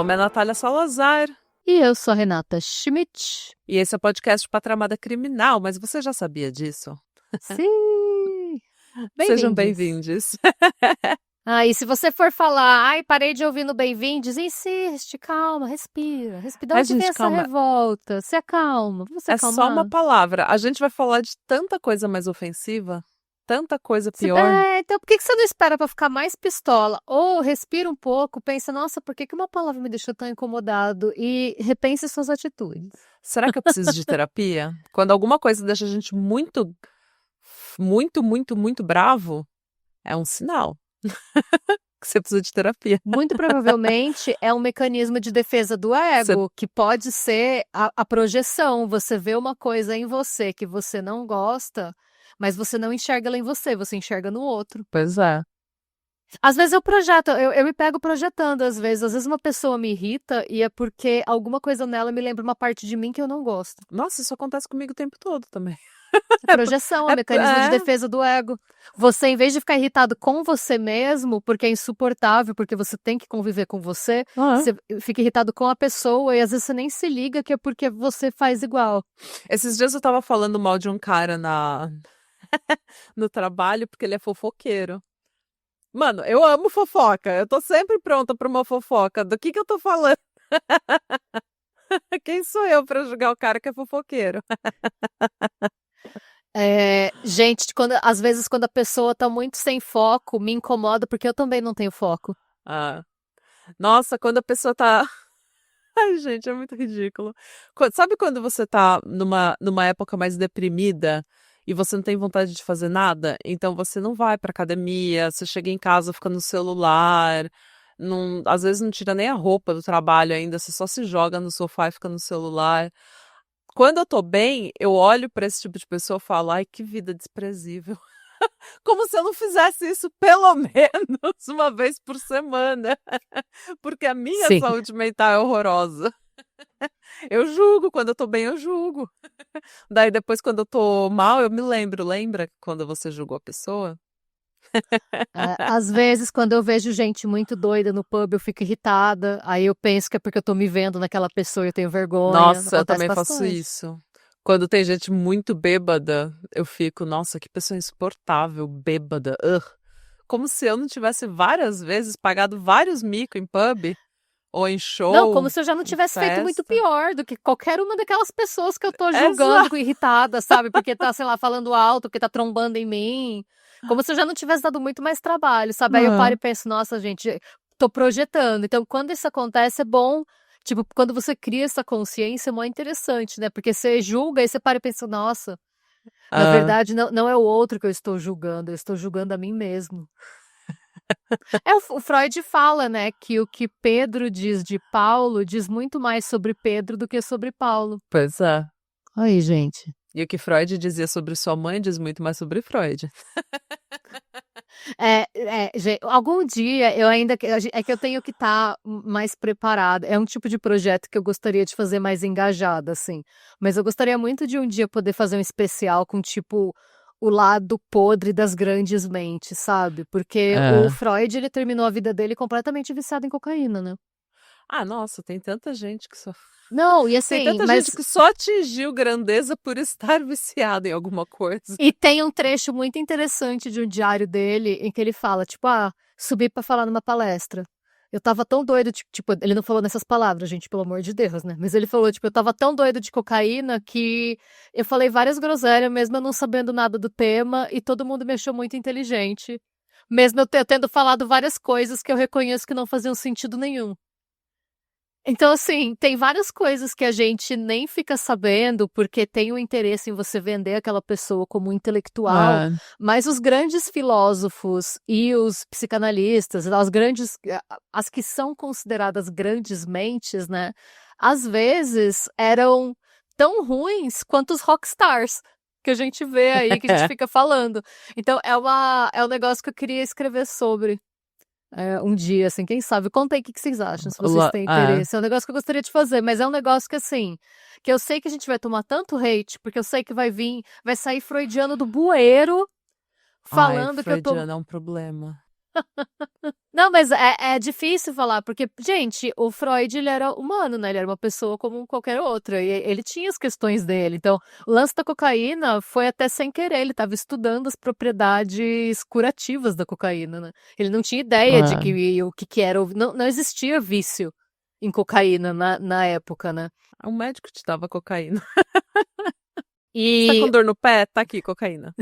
nome é Natália Salazar. E eu sou a Renata Schmidt. E esse é o podcast Patramada Criminal, mas você já sabia disso? Sim! Sejam Bem-vindos. bem-vindos. E se você for falar, parei de ouvir no Bem-vindos, insiste, calma, respira. De onde gente, vem essa calma. revolta? Se acalma, vamos se É acalmar. só uma palavra. A gente vai falar de tanta coisa mais ofensiva, tanta coisa pior. Então por que você não espera pra ficar mais pistola? Ou respira um pouco, pensa, nossa, por que uma palavra me deixou tão incomodado? E repense suas atitudes. Será que eu preciso de terapia? Quando alguma coisa deixa a gente muito bravo, é um sinal que você precisa de terapia. Muito provavelmente é um mecanismo de defesa do ego, que pode ser a projeção. Você vê uma coisa em você que você não gosta, mas você não enxerga ela em você enxerga no outro. Pois é. Às vezes eu projeto, eu me pego projetando, às vezes uma pessoa me irrita e é porque alguma coisa nela me lembra uma parte de mim que eu não gosto. Nossa, isso acontece comigo o tempo todo também. Projeção, é mecanismo de defesa do ego. Você, em vez de ficar irritado com você mesmo, porque é insuportável, porque você tem que conviver com você, você fica irritado com a pessoa e às vezes você nem se liga que é porque você faz igual. Esses dias eu tava falando mal de um cara no trabalho porque ele é fofoqueiro. Mano, eu amo fofoca. Eu tô sempre pronta pra uma fofoca. Do que eu tô falando? Quem sou eu pra julgar o cara que é fofoqueiro? Gente, às vezes quando a pessoa tá muito sem foco, me incomoda porque eu também não tenho foco. Nossa, quando a pessoa tá... Ai, gente, é muito ridículo. Sabe quando você tá numa época mais deprimida e você não tem vontade de fazer nada? Então você não vai pra academia, você chega em casa, fica no celular, às vezes não tira nem a roupa do trabalho ainda, você só se joga no sofá e fica no celular. Quando eu tô bem, eu olho pra esse tipo de pessoa e falo, ai, que vida desprezível. Como se eu não fizesse isso pelo menos uma vez por semana. Porque a minha Sim. saúde mental é horrorosa. Eu julgo, quando eu tô bem, eu julgo. Daí depois, quando eu tô mal, eu me lembro. Lembra quando você julgou a pessoa? Às vezes, quando eu vejo gente muito doida no pub, eu fico irritada. Aí eu penso que é porque eu tô me vendo naquela pessoa e eu tenho vergonha. Nossa, eu Acontece também faço bastante. isso. Quando tem gente muito bêbada, eu fico, nossa, que pessoa insuportável, bêbada. Como se eu não tivesse várias vezes pagado vários mico em pub ou em show. Não, como se eu já não em tivesse feito muito festa. pior do que qualquer uma daquelas pessoas que eu tô julgando, irritada, sabe? Porque tá, sei lá, falando alto, porque tá trombando em mim. Como se eu já não tivesse dado muito mais trabalho, sabe? Aí eu paro e penso, nossa, gente, tô projetando. Então, quando isso acontece, é bom. Tipo, quando você cria essa consciência, é mó interessante, né? Porque você julga e você para e pensa, nossa, na verdade, não é o outro que eu estou julgando a mim mesmo. O Freud fala, né, que o que Pedro diz de Paulo diz muito mais sobre Pedro do que sobre Paulo. Pois é. Aí, gente. E o que Freud dizia sobre sua mãe diz muito mais sobre Freud. Gente, algum dia eu ainda é que eu tenho que estar mais preparada. É um tipo de projeto que eu gostaria de fazer mais engajada, assim. Mas eu gostaria muito de um dia poder fazer um especial com tipo o lado podre das grandes mentes, sabe? Porque o Freud, ele terminou a vida dele completamente viciado em cocaína, né? Nossa, tem tanta gente que só... Não, e assim, tem tanta gente que só atingiu grandeza por estar viciado em alguma coisa. E tem um trecho muito interessante de um diário dele em que ele fala, tipo, subi pra falar numa palestra. Eu tava tão doido, tipo, ele não falou nessas palavras, gente, pelo amor de Deus, né? Mas ele falou, tipo, eu tava tão doido de cocaína que eu falei várias groselhas, mesmo eu não sabendo nada do tema, e todo mundo me achou muito inteligente. Mesmo eu tendo falado várias coisas que eu reconheço que não faziam sentido nenhum. Então, assim, tem várias coisas que a gente nem fica sabendo porque tem o interesse em você vender aquela pessoa como intelectual, mas os grandes filósofos e os psicanalistas, as que são consideradas grandes mentes, né, às vezes eram tão ruins quanto os rockstars que a gente vê aí, que a gente fica falando. Então, é um negócio que eu queria escrever sobre. Um dia, assim, quem sabe? Conta aí o que vocês acham, se vocês têm interesse. É um negócio que eu gostaria de fazer, mas é um negócio que, assim, que eu sei que a gente vai tomar tanto hate, porque eu sei que vai sair freudiano do bueiro, falando que eu tô... freudiano é um problema. Não, mas é difícil falar, porque, gente, o Freud, ele era humano, né? Ele era uma pessoa como qualquer outra, e ele tinha as questões dele. Então, o lance da cocaína foi até sem querer, ele estava estudando as propriedades curativas da cocaína, né? Ele não tinha ideia de o que era, não existia vício em cocaína na época, né? Um médico te dava cocaína. Você tá com E dor no pé? Tá aqui, cocaína.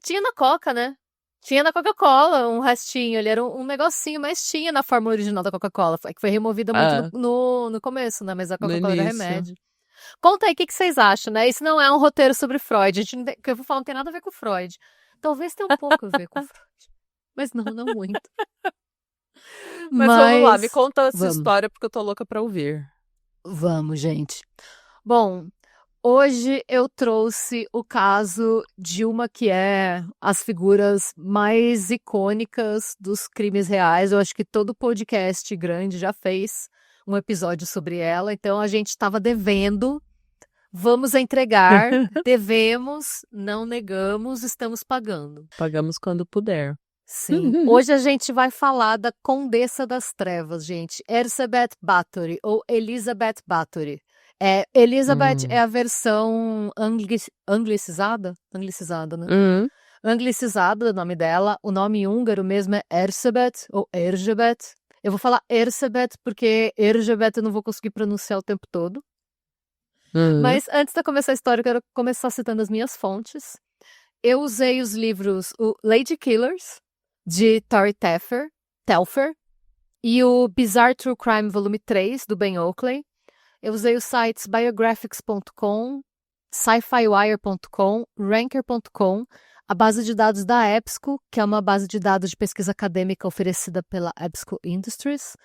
tinha na Coca, né? Tinha na Coca-Cola um restinho, ele era um negocinho, mas tinha na fórmula original da Coca-Cola, que foi removida muito no começo, né? Mas a No Coca-Cola era início. remédio. Conta aí o que vocês acham, né? Isso não é um roteiro sobre Freud, a gente não tem, o que eu vou falar não tem nada a ver com Freud. Talvez tenha um pouco a ver com Freud, mas não muito. Mas vamos lá, me Mas conta essa vamos. história porque eu tô louca pra ouvir. Vamos, gente. Bom, hoje eu trouxe o caso de uma que é as figuras mais icônicas dos crimes reais. Eu acho que todo podcast grande já fez um episódio sobre ela, então a gente estava devendo. Vamos entregar, devemos, não negamos, estamos pagando. Pagamos quando puder. Sim. Hoje a gente vai falar da Condessa das Trevas, gente. Elizabeth Bathory, ou Elizabeth Bathory. Elizabeth é a versão anglicizada? Anglicizada, né? Anglicizada do nome dela. O nome húngaro mesmo é Erzsébet, ou Erzsébet. Eu vou falar Erzsébet porque Erzsébet eu não vou conseguir pronunciar o tempo todo. Mas antes de começar a história, eu quero começar citando as minhas fontes. Eu usei os livros o Lady Killers, de Tori Telfer, e o Bizarre True Crime Volume 3, do Ben Oakley. Eu usei os sites biographics.com, sci-fiwire.com, ranker.com, a base de dados da EBSCO, que é uma base de dados de pesquisa acadêmica oferecida pela EBSCO Industries,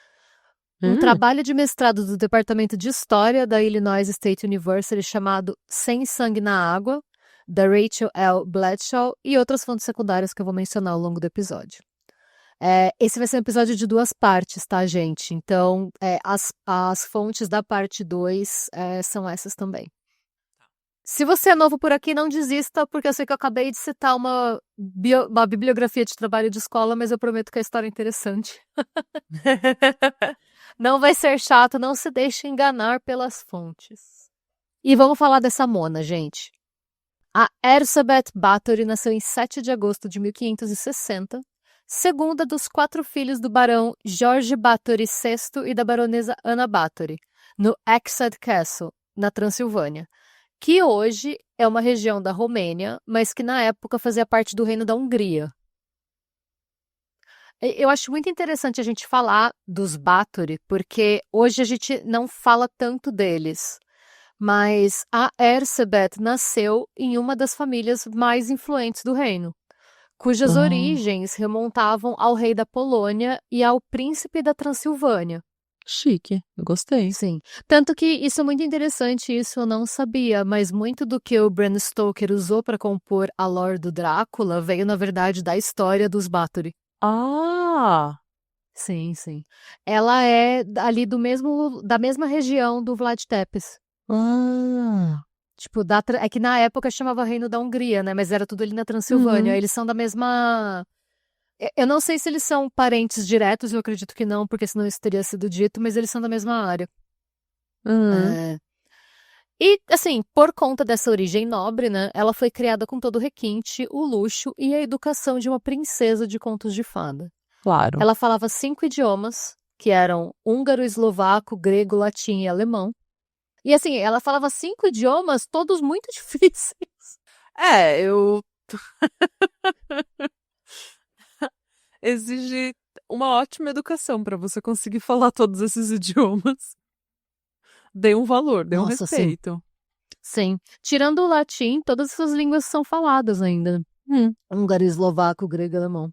um trabalho de mestrado do Departamento de História da Illinois State University chamado Sem Sangue na Água, da Rachel L. Bradshaw, e outras fontes secundárias que eu vou mencionar ao longo do episódio. Esse vai ser um episódio de 2 partes, tá, gente? Então, as fontes da parte 2 são essas também. Se você é novo por aqui, não desista, porque eu sei que eu acabei de citar uma bibliografia de trabalho de escola, mas eu prometo que a história é interessante. Não vai ser chato, não se deixe enganar pelas fontes. E vamos falar dessa mona, gente. A Elizabeth Bathory nasceu em 7 de agosto de 1560, segunda dos 4 filhos do barão George Bathory VI e da baronesa Anna Bathory, no Exeter Castle, na Transilvânia, que hoje é uma região da Romênia, mas que na época fazia parte do Reino da Hungria. Eu acho muito interessante a gente falar dos Bathory, porque hoje a gente não fala tanto deles. Mas a Erzsébet nasceu em uma das famílias mais influentes do reino, cujas origens remontavam ao rei da Polônia e ao príncipe da Transilvânia. Chique, gostei. Sim, tanto que isso é muito interessante, isso eu não sabia, mas muito do que o Bram Stoker usou para compor a lore do Drácula veio, na verdade, da história dos Bathory. Ah! Sim, sim. Ela é ali da mesma região do Vlad Tepes. Tipo, é que na época chamava Reino da Hungria, né? Mas era tudo ali na Transilvânia. Eles são da mesma. Eu não sei se eles são parentes diretos, eu acredito que não, porque senão isso teria sido dito, mas eles são da mesma área. E, assim, por conta dessa origem nobre, né? Ela foi criada com todo o requinte, o luxo e a educação de uma princesa de contos de fada. Claro. Ela falava 5 idiomas, que eram húngaro, eslovaco, grego, latim e alemão. E assim, ela falava 5 idiomas, todos muito difíceis. Eu... Exige uma ótima educação para você conseguir falar todos esses idiomas. Dê um valor, dê um respeito. Sim. Tirando o latim, todas essas línguas são faladas ainda. Húngaro, eslovaco, grego e alemão.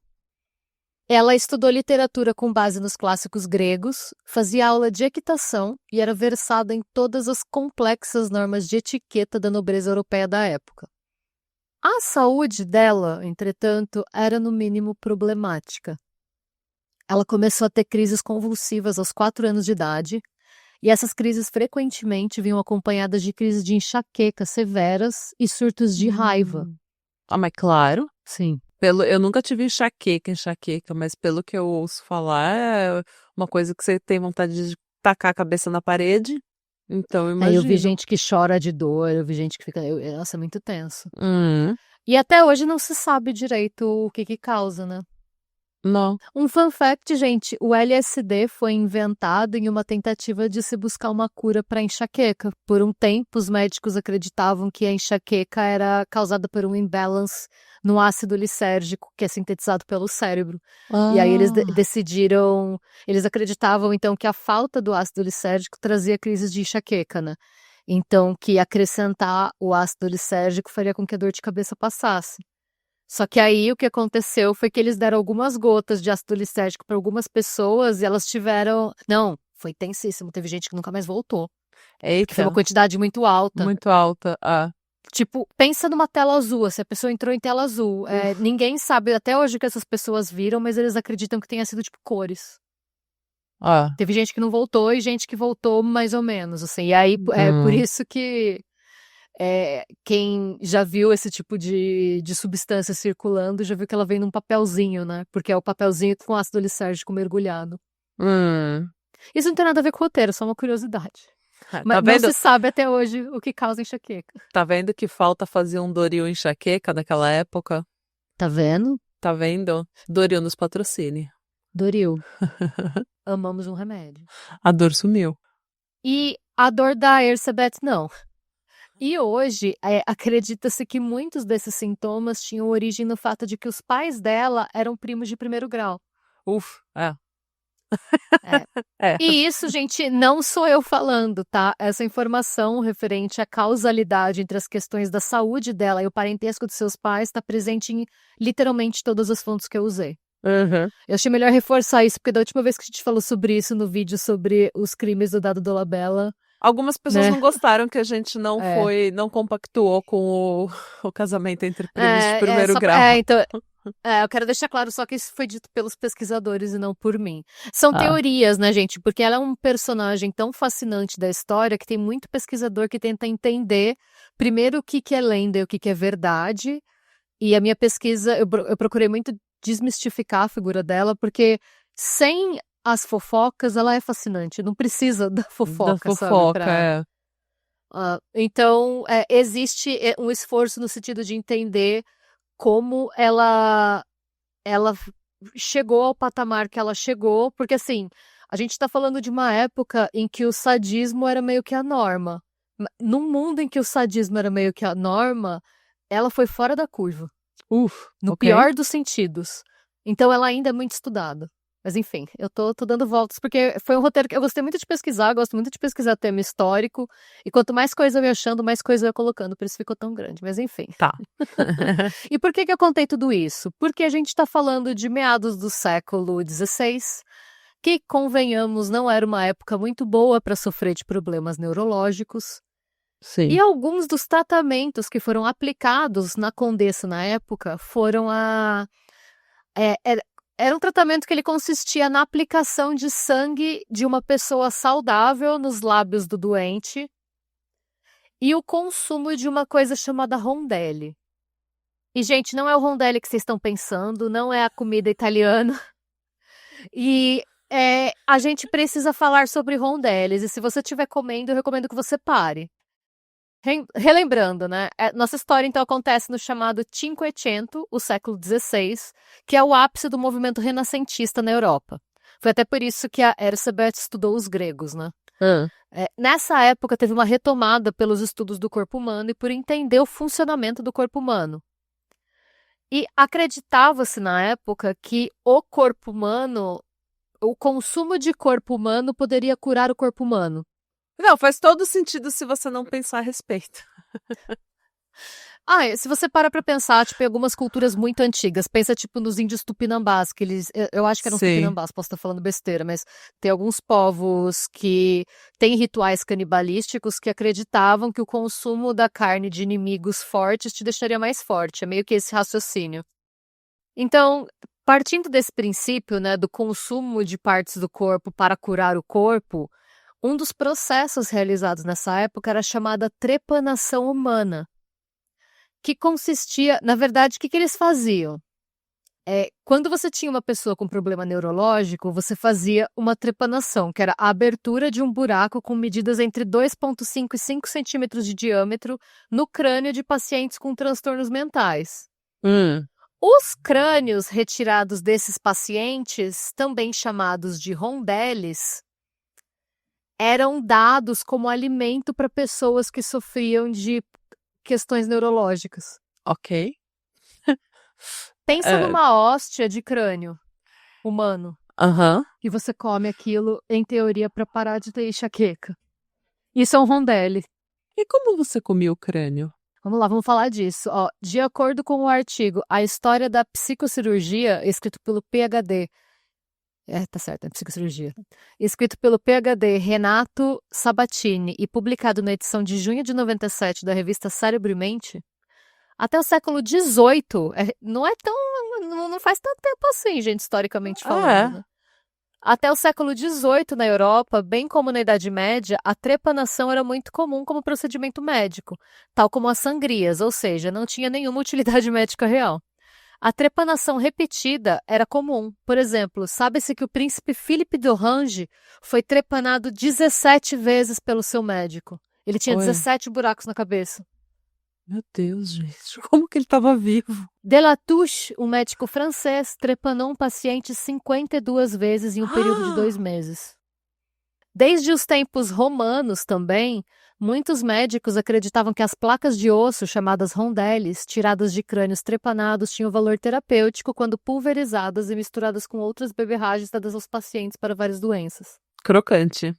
Ela estudou literatura com base nos clássicos gregos, fazia aula de equitação e era versada em todas as complexas normas de etiqueta da nobreza europeia da época. A saúde dela, entretanto, era no mínimo problemática. Ela começou a ter crises convulsivas aos 4 anos de idade, e essas crises frequentemente vinham acompanhadas de crises de enxaqueca severas e surtos de raiva. Mas claro. Sim. Eu nunca tive enxaqueca, mas pelo que eu ouço falar, é uma coisa que você tem vontade de tacar a cabeça na parede. Então, eu Aí eu vi imagino. gente que chora de dor, eu vi gente que fica. Nossa, é muito tenso. Hum, E até hoje não se sabe direito o que que causa, né? não. Um fun fact, gente, o LSD foi inventado em uma tentativa de se buscar uma cura para enxaqueca. Por um tempo, os médicos acreditavam que a enxaqueca era causada por um imbalance no ácido lisérgico, que é sintetizado pelo cérebro. E aí eles Ah, decidiram, eles acreditavam então que a falta do ácido lisérgico trazia crises de enxaqueca, né? Então, que acrescentar o ácido lisérgico faria com que a dor de cabeça passasse. Só que aí o que aconteceu foi que eles deram algumas gotas de ácido lisérgico para algumas pessoas e elas tiveram. Não, foi tensíssimo. Teve gente que nunca mais voltou. Porque foi uma eita, quantidade muito alta. muito alta. Ah, Tipo, pensa numa tela azul. Se a pessoa entrou em tela azul, uf, ninguém sabe até hoje o que essas pessoas viram, mas eles acreditam que tenha sido tipo cores. ah, Teve gente que não voltou e gente que voltou mais ou menos, assim. E aí é por hum, isso que quem já viu esse tipo de substância circulando, já viu que ela vem num papelzinho, né? Porque é o papelzinho com ácido lisérgico mergulhado. hum. Isso não tem nada a ver com o roteiro, só uma curiosidade. Ah, Mas não se sabe até hoje o que causa enxaqueca. tá vendo que falta fazer um Doril enxaqueca naquela época? Tá vendo? Tá vendo? Doril nos patrocine. Doril, amamos um remédio. A dor sumiu. E a dor da Ersebet, não. E hoje, acredita-se que muitos desses sintomas tinham origem no fato de que os pais dela eram primos de primeiro grau. Uf, é. É. É. E isso, gente, não sou eu falando, tá? Essa informação referente à causalidade entre as questões da saúde dela e o parentesco dos seus pais está presente em literalmente todas as fontes que eu usei. Uhum. Eu achei melhor reforçar isso, porque da última vez que a gente falou sobre isso no vídeo sobre os crimes do Dado Dolabella, Algumas pessoas né? não gostaram que a gente É. não compactuou com o casamento entre primos de primeiro Só grau. então, eu quero deixar claro só que isso foi dito pelos pesquisadores e não por mim. São Ah, teorias, né, gente? Porque ela é um personagem tão fascinante da história que tem muito pesquisador que tenta entender primeiro o que que é lenda e o que que é verdade. E a minha pesquisa, eu procurei muito desmistificar a figura dela, porque sem as fofocas ela é fascinante. Não precisa da da fofoca, sabe? fofoca, é. Então, existe um esforço no sentido de entender como ela chegou ao patamar que ela chegou, porque assim, a gente tá falando de uma época em que o sadismo era meio que a norma. Num mundo em que o sadismo era meio que a norma, ela foi fora da curva, no Ok. pior dos sentidos. Então ela ainda é muito estudada. Mas enfim, eu tô dando voltas, porque foi um roteiro que eu gostei muito de pesquisar, gosto muito de pesquisar tema histórico, e quanto mais coisa eu ia achando, mais coisa eu ia colocando, por isso ficou tão grande, mas enfim. Tá. E por que eu contei tudo isso? Porque a gente está falando de meados do século XVI, que, convenhamos, não era uma época muito boa para sofrer de problemas neurológicos. E Sim. alguns dos tratamentos que foram aplicados na Condessa na época foram era um tratamento que ele consistia na aplicação de sangue de uma pessoa saudável nos lábios do doente e o consumo de uma coisa chamada rondelli. E, gente, não é o rondelli que vocês estão pensando, não é a comida italiana. E a gente precisa falar sobre rondellis. E se você estiver comendo, eu recomendo que você pare. Relembrando, né? Nossa história, então, acontece no chamado Cinquecento, o século XVI, que é o ápice do movimento renascentista na Europa. Foi até por isso que a Ersebet estudou os gregos, né? Nessa época, teve uma retomada pelos estudos do corpo humano e por entender o funcionamento do corpo humano. E acreditava-se na época que o corpo humano, o consumo de corpo humano poderia curar o corpo humano. Não, faz todo sentido se você não pensar a respeito. Se você para pra pensar, tipo, em algumas culturas muito antigas, pensa, tipo, nos índios tupinambás, que eles, eu acho que eram os Sim. tupinambás, posso estar falando besteira, mas tem alguns povos que têm rituais canibalísticos que acreditavam que o consumo da carne de inimigos fortes te deixaria mais forte, é meio que esse raciocínio. Então, partindo desse princípio, né, do consumo de partes do corpo para curar o corpo, um dos processos realizados nessa época era a chamada trepanação humana, que consistia, na verdade, o que eles faziam? Quando você tinha uma pessoa com problema neurológico, você fazia uma trepanação, que era a abertura de um buraco com medidas entre 2,5 e 5 centímetros de diâmetro no crânio de pacientes com transtornos mentais. Os crânios retirados desses pacientes, também chamados de rondeles, eram dados como alimento para pessoas que sofriam de questões neurológicas. Ok. Pensa numa hóstia de crânio humano. E você come aquilo, em teoria, para parar de ter enxaqueca. Isso é um rondelli. E como você comia o crânio? Vamos lá, vamos falar disso. Ó, de acordo com o artigo A História da Psicocirurgia, escrito pelo PhD. Tá certo, é psicocirurgia. Escrito pelo PhD Renato Sabatini e publicado na edição de junho de 97 da revista Cérebro e Mente, até o século XVIII, não faz tanto tempo assim, gente, historicamente falando, né? Até o século XVIII, na Europa, bem como na Idade Média, a trepanação era muito comum como procedimento médico, tal como as sangrias, ou seja, não tinha nenhuma utilidade médica real. A trepanação repetida era comum. Por exemplo, sabe-se que o príncipe Philippe d'Orange foi trepanado 17 vezes pelo seu médico. Ele tinha 17 buracos na cabeça. Meu Deus, gente, como que ele estava vivo? Delatouche, um médico francês, trepanou um paciente 52 vezes em um período de 2 meses. Desde os tempos romanos também, muitos médicos acreditavam que as placas de osso, chamadas rondeles, tiradas de crânios trepanados, tinham valor terapêutico quando pulverizadas e misturadas com outras beberragens dadas aos pacientes para várias doenças. Crocante.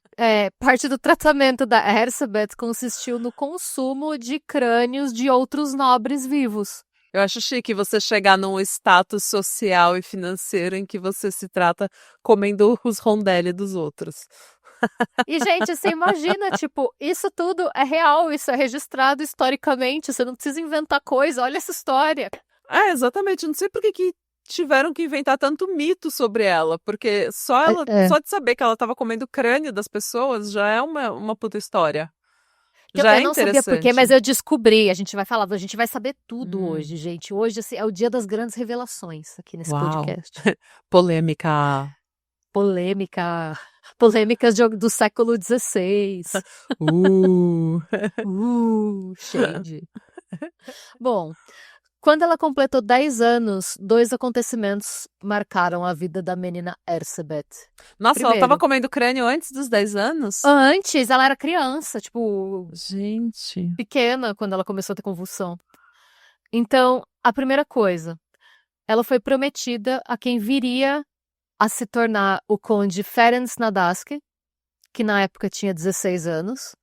Parte do tratamento da Erzsébet consistiu no consumo de crânios de outros nobres vivos. Eu acho chique você chegar num status social e financeiro em que você se trata comendo os rondelli dos outros. E, gente, você imagina, tipo, isso tudo é real, isso é registrado historicamente, você não precisa inventar coisa, olha essa história. Exatamente, não sei por que tiveram que inventar tanto mito sobre ela, porque só de saber que ela estava comendo o crânio das pessoas já é uma puta história. Já Eu é não sabia interessante. porquê, mas eu descobri, a gente vai saber tudo hoje, gente. Hoje assim, é o dia das grandes revelações aqui nesse podcast. Polêmica. Polêmicas do século XVI. Shade. Bom, quando ela completou 10 anos, 2 acontecimentos marcaram a vida da menina Erzsébet. Nossa, Primeiro, ela tava comendo crânio antes dos 10 anos? Antes, ela era criança, tipo... Gente. Pequena, quando ela começou a ter convulsão. Então, a primeira coisa, ela foi prometida a quem viria a se tornar o conde Ferenc Nadasky, que na época tinha 16 anos.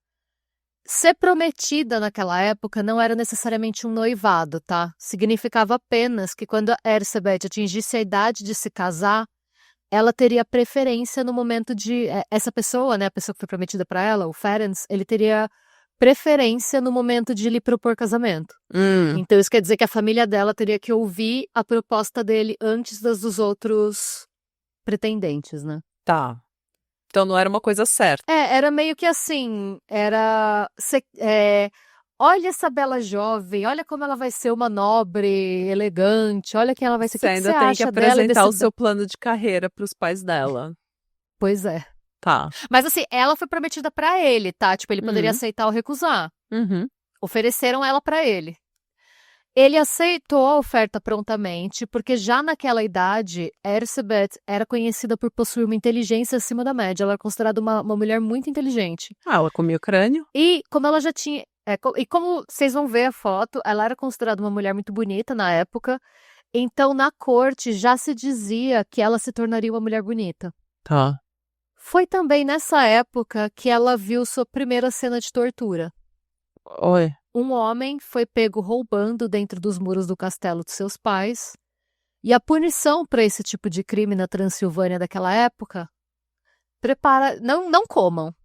Ser prometida naquela época não era necessariamente um noivado, tá? Significava apenas que quando a Erzsébet atingisse a idade de se casar, ela teria preferência no momento de... Essa pessoa, né, a pessoa que foi prometida para ela, o Ferenc, ele teria preferência no momento de lhe propor casamento. Então isso quer dizer que a família dela teria que ouvir a proposta dele antes das dos outros pretendentes, né? Tá. Então não era uma coisa certa. Era meio que assim, olha essa bela jovem, olha como ela vai ser uma nobre, elegante, olha quem ela vai ser. Você ainda tem que apresentar o seu plano de carreira para os pais dela. Pois é. Tá. Mas assim, ela foi prometida pra ele, tá? Tipo, ele poderia aceitar ou recusar. Ofereceram ela pra ele. Ele aceitou a oferta prontamente, porque já naquela idade, Erzsébet era conhecida por possuir uma inteligência acima da média. Ela era considerada uma mulher muito inteligente. Ela comia o crânio. E como ela já tinha... e como vocês vão ver a foto, ela era considerada uma mulher muito bonita na época. Então, na corte, já se dizia que ela se tornaria uma mulher bonita. Tá. Foi também nessa época que ela viu sua primeira cena de tortura. Oi. Um homem foi pego roubando dentro dos muros do castelo de seus pais. E a punição para esse tipo de crime na Transilvânia daquela época, não comam,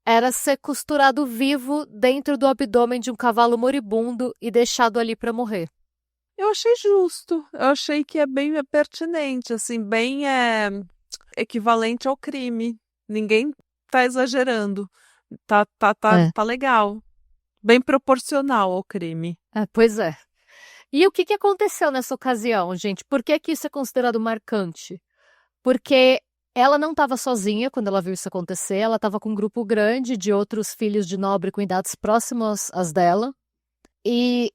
era ser costurado vivo dentro do abdômen de um cavalo moribundo e deixado ali para morrer. Eu achei justo. Eu achei que é bem pertinente, assim, bem equivalente ao crime. Ninguém tá exagerando. Tá legal. Bem proporcional ao crime. Pois é. E o que que aconteceu nessa ocasião, gente? Por que que isso é considerado marcante? Porque ela não estava sozinha quando ela viu isso acontecer, ela estava com um grupo grande de outros filhos de nobre com idades próximas às dela. E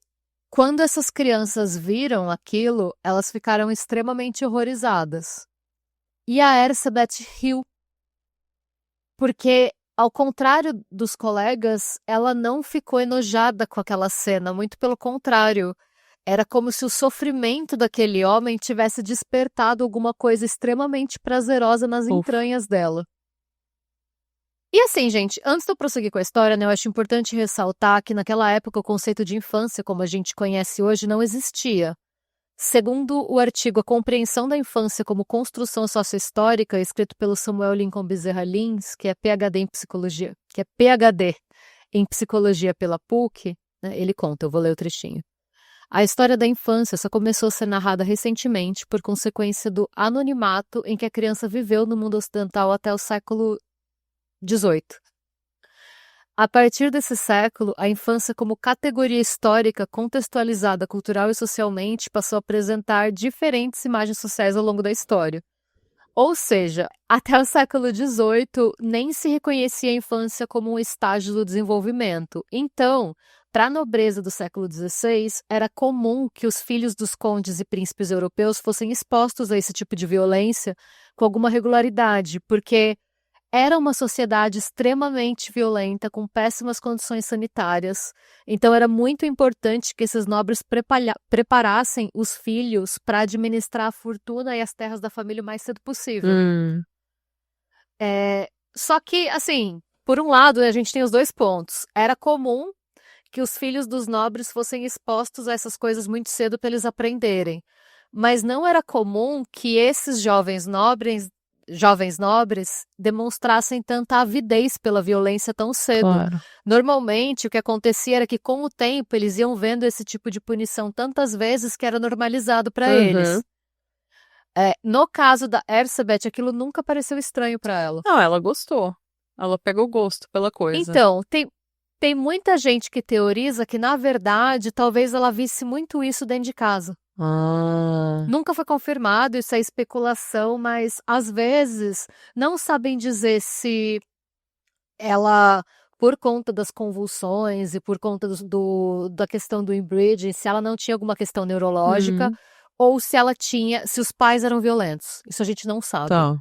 quando essas crianças viram aquilo, elas ficaram extremamente horrorizadas. E a Erzsébet riu, porque, ao contrário dos colegas, ela não ficou enojada com aquela cena, muito pelo contrário. Era como se o sofrimento daquele homem tivesse despertado alguma coisa extremamente prazerosa nas Ufa. entranhas dela. E assim, gente, antes de eu prosseguir com a história, né, eu acho importante ressaltar que naquela época o conceito de infância, como a gente conhece hoje, não existia. Segundo o artigo A Compreensão da Infância como Construção Sociohistórica, escrito pelo Samuel Lincoln Bezerra Lins, que é PhD em Psicologia pela PUC, né, ele conta, eu vou ler o trechinho. A história da infância só começou a ser narrada recentemente por consequência do anonimato em que a criança viveu no mundo ocidental até o século XVIII. A partir desse século, a infância como categoria histórica contextualizada cultural e socialmente passou a apresentar diferentes imagens sociais ao longo da história. Ou seja, até o século XVIII nem se reconhecia a infância como um estágio do desenvolvimento. Então, para a nobreza do século XVI, era comum que os filhos dos condes e príncipes europeus fossem expostos a esse tipo de violência com alguma regularidade, porque era uma sociedade extremamente violenta, com péssimas condições sanitárias. Então, era muito importante que esses nobres preparassem os filhos para administrar a fortuna e as terras da família o mais cedo possível. Só que, assim, por um lado, a gente tem os dois pontos. Era comum que os filhos dos nobres fossem expostos a essas coisas muito cedo para eles aprenderem. Mas não era comum que esses jovens nobres demonstrassem tanta avidez pela violência tão cedo. Claro. Normalmente, o que acontecia era que, com o tempo, eles iam vendo esse tipo de punição tantas vezes que era normalizado para eles. No caso da Erzsébet, aquilo nunca pareceu estranho para ela. Não, ela gostou. Ela pegou gosto pela coisa. Então, tem muita gente que teoriza que, na verdade, talvez ela visse muito isso dentro de casa. Nunca foi confirmado, isso é especulação, mas às vezes não sabem dizer se ela, por conta das convulsões e por conta da questão do inbreeding, se ela não tinha alguma questão neurológica ou se ela tinha, se os pais eram violentos. Isso a gente não sabe. Tá.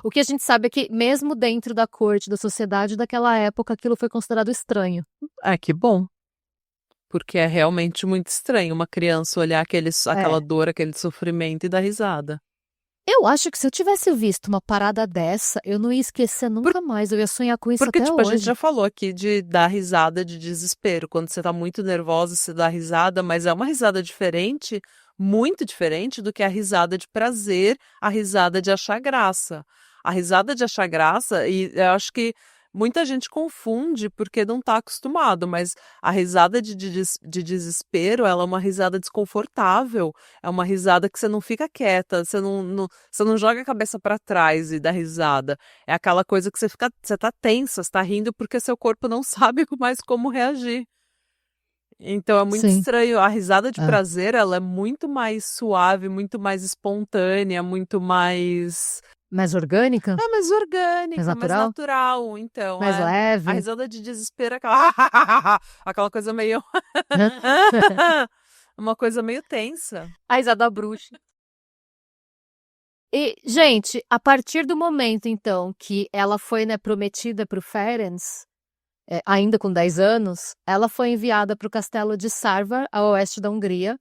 O que a gente sabe é que, mesmo dentro da corte, da sociedade daquela época, aquilo foi considerado estranho. Que bom. Porque é realmente muito estranho uma criança olhar aquela dor, aquele sofrimento e dar risada. Eu acho que se eu tivesse visto uma parada dessa, eu não ia esquecer nunca mais. Eu ia sonhar com isso Porque, até tipo, a gente hoje. já falou aqui de dar risada de desespero. Quando você tá muito nervosa, você dá risada, mas é uma risada diferente, muito diferente do que a risada de prazer, a risada de achar graça. A risada de achar graça, e eu acho que muita gente confunde porque não tá acostumado, mas a risada de desespero, ela é uma risada desconfortável, é uma risada que você não fica quieta, você não joga a cabeça para trás e dá risada. É aquela coisa que você tá tensa, você tá rindo porque seu corpo não sabe mais como reagir. Então é muito Sim. estranho. A risada de prazer, ela é muito mais suave, muito mais espontânea, muito mais... Mais orgânica? mais orgânica, Mais mais natural. Então, Mais leve? a risada de desespero é aquela coisa meio... uma coisa meio tensa. A risada bruxa. E, gente, a partir do momento, então, que ela foi, né, prometida para o Ferenc, ainda com 10 anos, ela foi enviada para o castelo de Szarvas, a oeste da Hungria,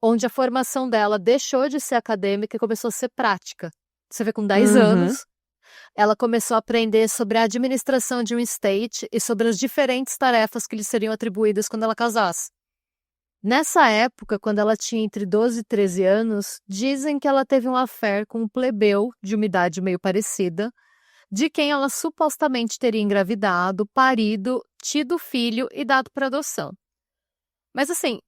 onde a formação dela deixou de ser acadêmica e começou a ser prática. Você vê, com 10 anos, ela começou a aprender sobre a administração de um estate e sobre as diferentes tarefas que lhe seriam atribuídas quando ela casasse. Nessa época, quando ela tinha entre 12 e 13 anos, dizem que ela teve um affair com um plebeu de uma idade meio parecida, de quem ela supostamente teria engravidado, parido, tido filho e dado para adoção. Mas assim,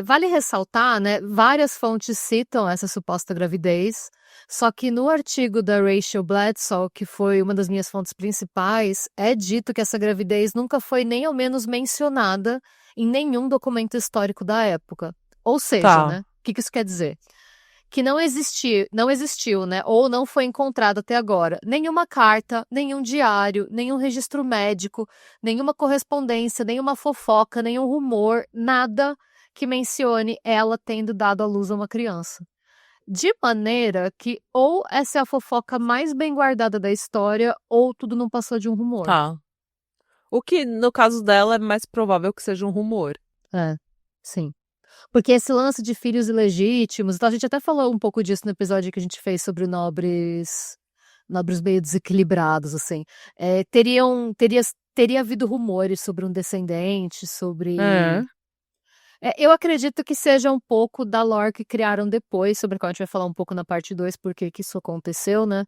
Vale ressaltar, né? Várias fontes citam essa suposta gravidez, só que no artigo da Rachel Bledsoe, que foi uma das minhas fontes principais, é dito que essa gravidez nunca foi nem ao menos mencionada em nenhum documento histórico da época. Ou seja, né? Tá. O que isso quer dizer? Que não existiu, né? Ou não foi encontrado até agora nenhuma carta, nenhum diário, nenhum registro médico, nenhuma correspondência, nenhuma fofoca, nenhum rumor, nada que mencione ela tendo dado à luz a uma criança. De maneira que ou essa é a fofoca mais bem guardada da história, ou tudo não passou de um rumor. Tá. O que, no caso dela, é mais provável que seja um rumor. Sim. Porque esse lance de filhos ilegítimos, então a gente até falou um pouco disso no episódio que a gente fez sobre nobres meio desequilibrados, assim. Teria havido rumores sobre um descendente, sobre... eu acredito que seja um pouco da lore que criaram depois, sobre a qual a gente vai falar um pouco na parte 2, porque que isso aconteceu, né?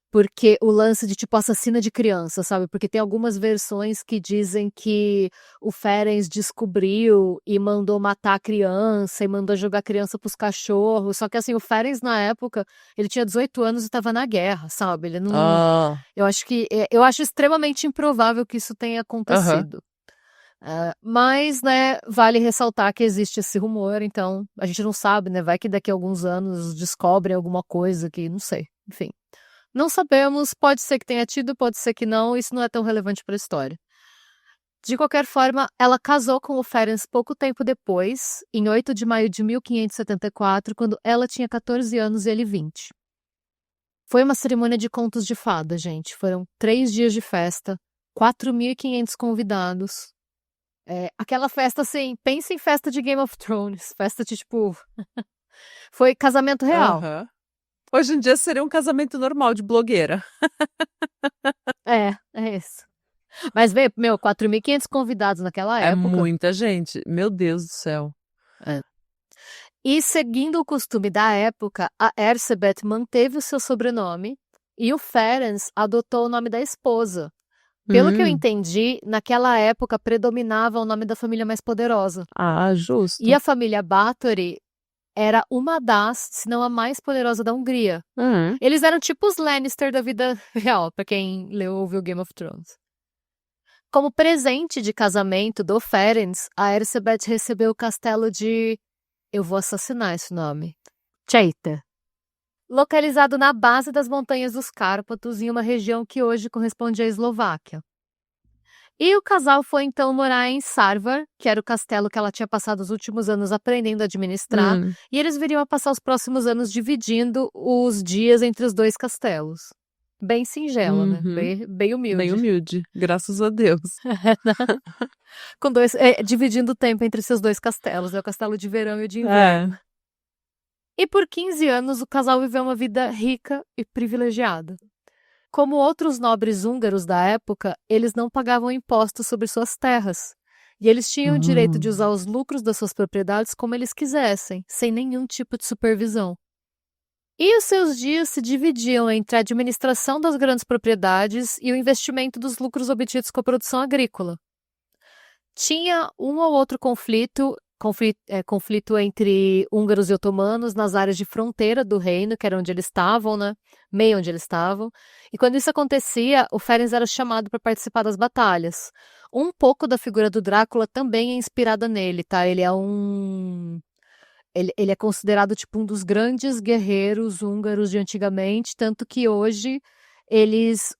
Porque o lance de, tipo, assassina de criança, sabe? Porque tem algumas versões que dizem que o Ferenc descobriu e mandou matar a criança e mandou jogar a criança pros cachorros. Só que, assim, o Ferenc, na época, ele tinha 18 anos e tava na guerra, sabe? Ele não... Eu acho extremamente improvável que isso tenha acontecido. Mas, né, vale ressaltar que existe esse rumor, então a gente não sabe, né? Vai que daqui a alguns anos descobrem alguma coisa que, não sei, enfim. Não sabemos, pode ser que tenha tido, pode ser que não, isso não é tão relevante para a história. De qualquer forma, ela casou com o Ferenc pouco tempo depois, em 8 de maio de 1574, quando ela tinha 14 anos e ele 20. Foi uma cerimônia de contos de fada, gente. Foram 3 dias de festa, 4.500 convidados. Aquela festa, assim, pensa em festa de Game of Thrones, festa de, tipo... Foi casamento real. Hoje em dia seria um casamento normal de blogueira. É isso. Mas veio, 4.500 convidados naquela É época. muita gente. Meu Deus do céu. E seguindo o costume da época, a Erzsebet manteve o seu sobrenome e o Ferenc adotou o nome da esposa. Pelo que eu entendi, naquela época predominava o nome da família mais poderosa. Justo. E a família Báthory era uma das, se não a mais poderosa da Hungria. Eles eram tipo os Lannister da vida real, pra quem leu ou ouviu Game of Thrones. Como presente de casamento do Ferenc, a Erzsebet recebeu o castelo de... Eu vou assassinar esse nome. Chejte. Localizado na base das montanhas dos Cárpatos, em uma região que hoje corresponde à Eslováquia. E o casal foi então morar em Sarvar, que era o castelo que ela tinha passado os últimos anos aprendendo a administrar, e eles viriam a passar os próximos anos dividindo os dias entre os 2 castelos. Bem singela, né? Bem humilde. Bem humilde, graças a Deus. Com dividindo o tempo entre seus 2 castelos, o castelo de verão e o de inverno. E por 15 anos o casal viveu uma vida rica e privilegiada. Como outros nobres húngaros da época, eles não pagavam impostos sobre suas terras. E eles tinham o direito de usar os lucros das suas propriedades como eles quisessem, sem nenhum tipo de supervisão. E os seus dias se dividiam entre a administração das grandes propriedades e o investimento dos lucros obtidos com a produção agrícola. Tinha um ou outro conflito entre húngaros e otomanos nas áreas de fronteira do reino, que era onde eles estavam, né? Meio onde eles estavam. E quando isso acontecia, o Ferenc era chamado para participar das batalhas. Um pouco da figura do Drácula também é inspirada nele, tá? Ele é considerado tipo um dos grandes guerreiros húngaros de antigamente, tanto que hoje eles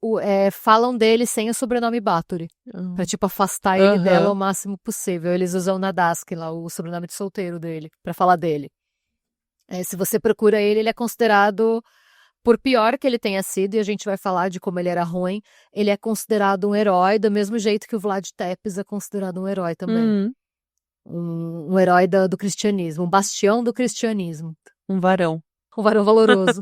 falam dele sem o sobrenome Báthory, pra tipo afastar ele dela o máximo possível. Eles usam Nadask lá, o sobrenome de solteiro dele, pra falar dele. Se você procura ele, ele é considerado, por pior que ele tenha sido, e a gente vai falar de como ele era ruim, ele é considerado um herói, do mesmo jeito que o Vlad Tepes é considerado um herói também. Um herói do cristianismo, um bastião do cristianismo. Um varão. Um varão valoroso.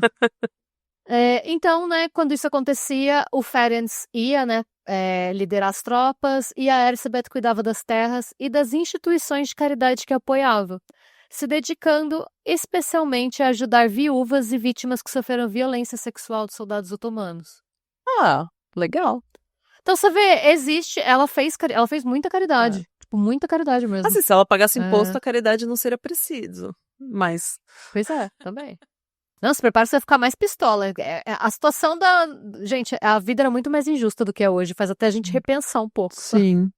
Então, né, quando isso acontecia, o Ferenc ia, né, liderar as tropas e a Erzsebet cuidava das terras e das instituições de caridade que apoiava, se dedicando especialmente a ajudar viúvas e vítimas que sofreram violência sexual de soldados otomanos. Legal. Então você vê, ela fez muita caridade. tipo, muita caridade mesmo. Assim, se ela pagasse É. imposto, a caridade não seria preciso. Mas, Pois é, também. Não, se prepara pra você ficar mais pistola. A situação da... Gente, a vida era muito mais injusta do que é hoje. Faz até a gente repensar um pouco. sim.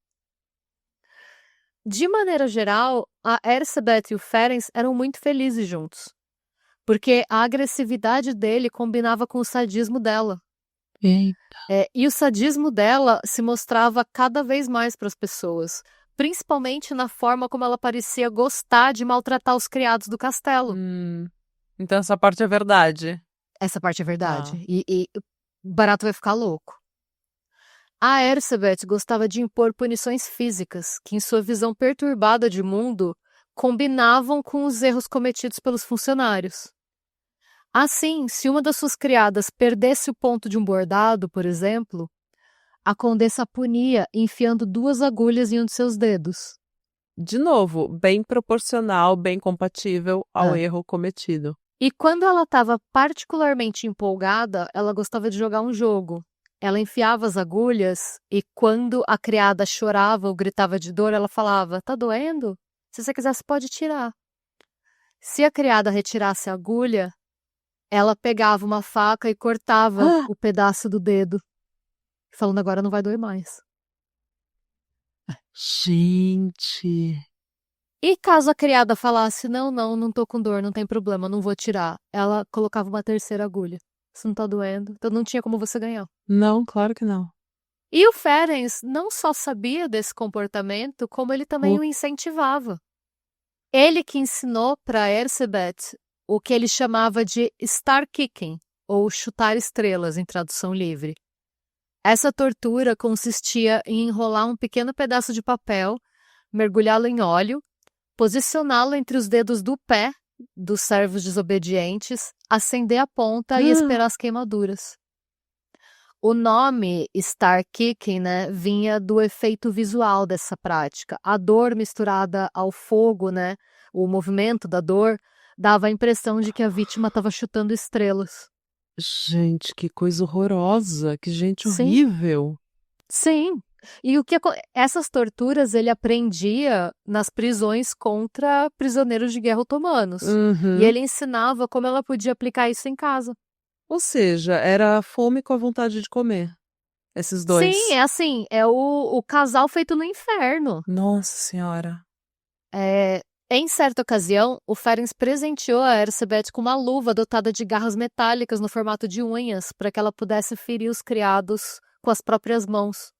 De maneira geral, a Erzsébet e o Ferenc eram muito felizes juntos. Porque a agressividade dele combinava com o sadismo dela. Eita. E o sadismo dela se mostrava cada vez mais para as pessoas. Principalmente na forma como ela parecia gostar de maltratar os criados do castelo. Então essa parte é verdade. Essa parte é verdade. E o Barato vai ficar louco. A Erzsébet gostava de impor punições físicas, que em sua visão perturbada de mundo, combinavam com os erros cometidos pelos funcionários. Assim, se uma das suas criadas perdesse o ponto de um bordado, por exemplo, a condessa a punia enfiando 2 agulhas em um de seus dedos. De novo, bem proporcional, bem compatível ao erro cometido. E quando ela estava particularmente empolgada, ela gostava de jogar um jogo. Ela enfiava as agulhas e quando a criada chorava ou gritava de dor, ela falava, tá doendo? Se você quiser, você pode tirar. Se a criada retirasse a agulha, ela pegava uma faca e cortava o pedaço do dedo, falando agora não vai doer mais. Gente. E caso a criada falasse, não tô com dor, não tem problema, não vou tirar, ela colocava uma 3ª agulha. Isso não tá doendo, então não tinha como você ganhar. Não, claro que não. E o Ferenc não só sabia desse comportamento, como ele também o incentivava. Ele que ensinou para Erzsébet o que ele chamava de star kicking, ou chutar estrelas em tradução livre. Essa tortura consistia em enrolar um pequeno pedaço de papel, mergulhá-lo em óleo, posicioná-lo entre os dedos do pé dos servos desobedientes, acender a ponta e esperar as queimaduras. O nome Star Kicking, né, vinha do efeito visual dessa prática. A dor misturada ao fogo, né, o movimento da dor, dava a impressão de que a vítima estava chutando estrelas. Gente, que coisa horrorosa, que gente Sim. horrível. Sim. E essas torturas ele aprendia nas prisões contra prisioneiros de guerra otomanos. E ele ensinava como ela podia aplicar isso em casa. Ou seja, era a fome com a vontade de comer. Esses dois. Sim, é assim, é o casal feito no inferno. Nossa Senhora. Em certa ocasião, o Ferenc presenteou a Erzsébet com uma luva dotada de garras metálicas no formato de unhas para que ela pudesse ferir os criados com as próprias mãos.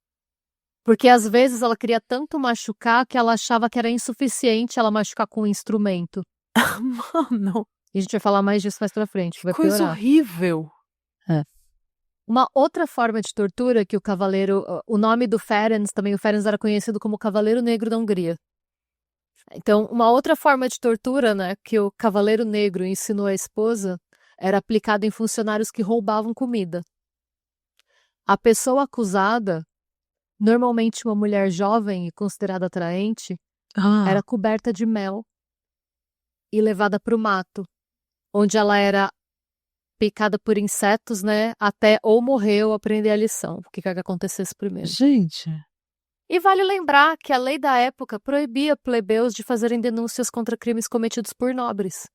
Porque às vezes ela queria tanto machucar que ela achava que era insuficiente ela machucar com um instrumento. Mano, E a gente vai falar mais disso mais pra frente, vai coisa piorar. horrível. Uma outra forma de tortura que o nome do Ferenc, também o Ferenc era conhecido como Cavaleiro Negro da Hungria. Então, uma outra forma de tortura, né, que o Cavaleiro Negro ensinou à esposa, era aplicada em funcionários que roubavam comida. A pessoa acusada, normalmente uma mulher jovem e considerada atraente, era coberta de mel e levada para o mato, onde ela era picada por insetos, né, até ou morrer ou aprender a lição, o que quer que acontecesse primeiro. Gente. E vale lembrar que a lei da época proibia plebeus de fazerem denúncias contra crimes cometidos por nobres,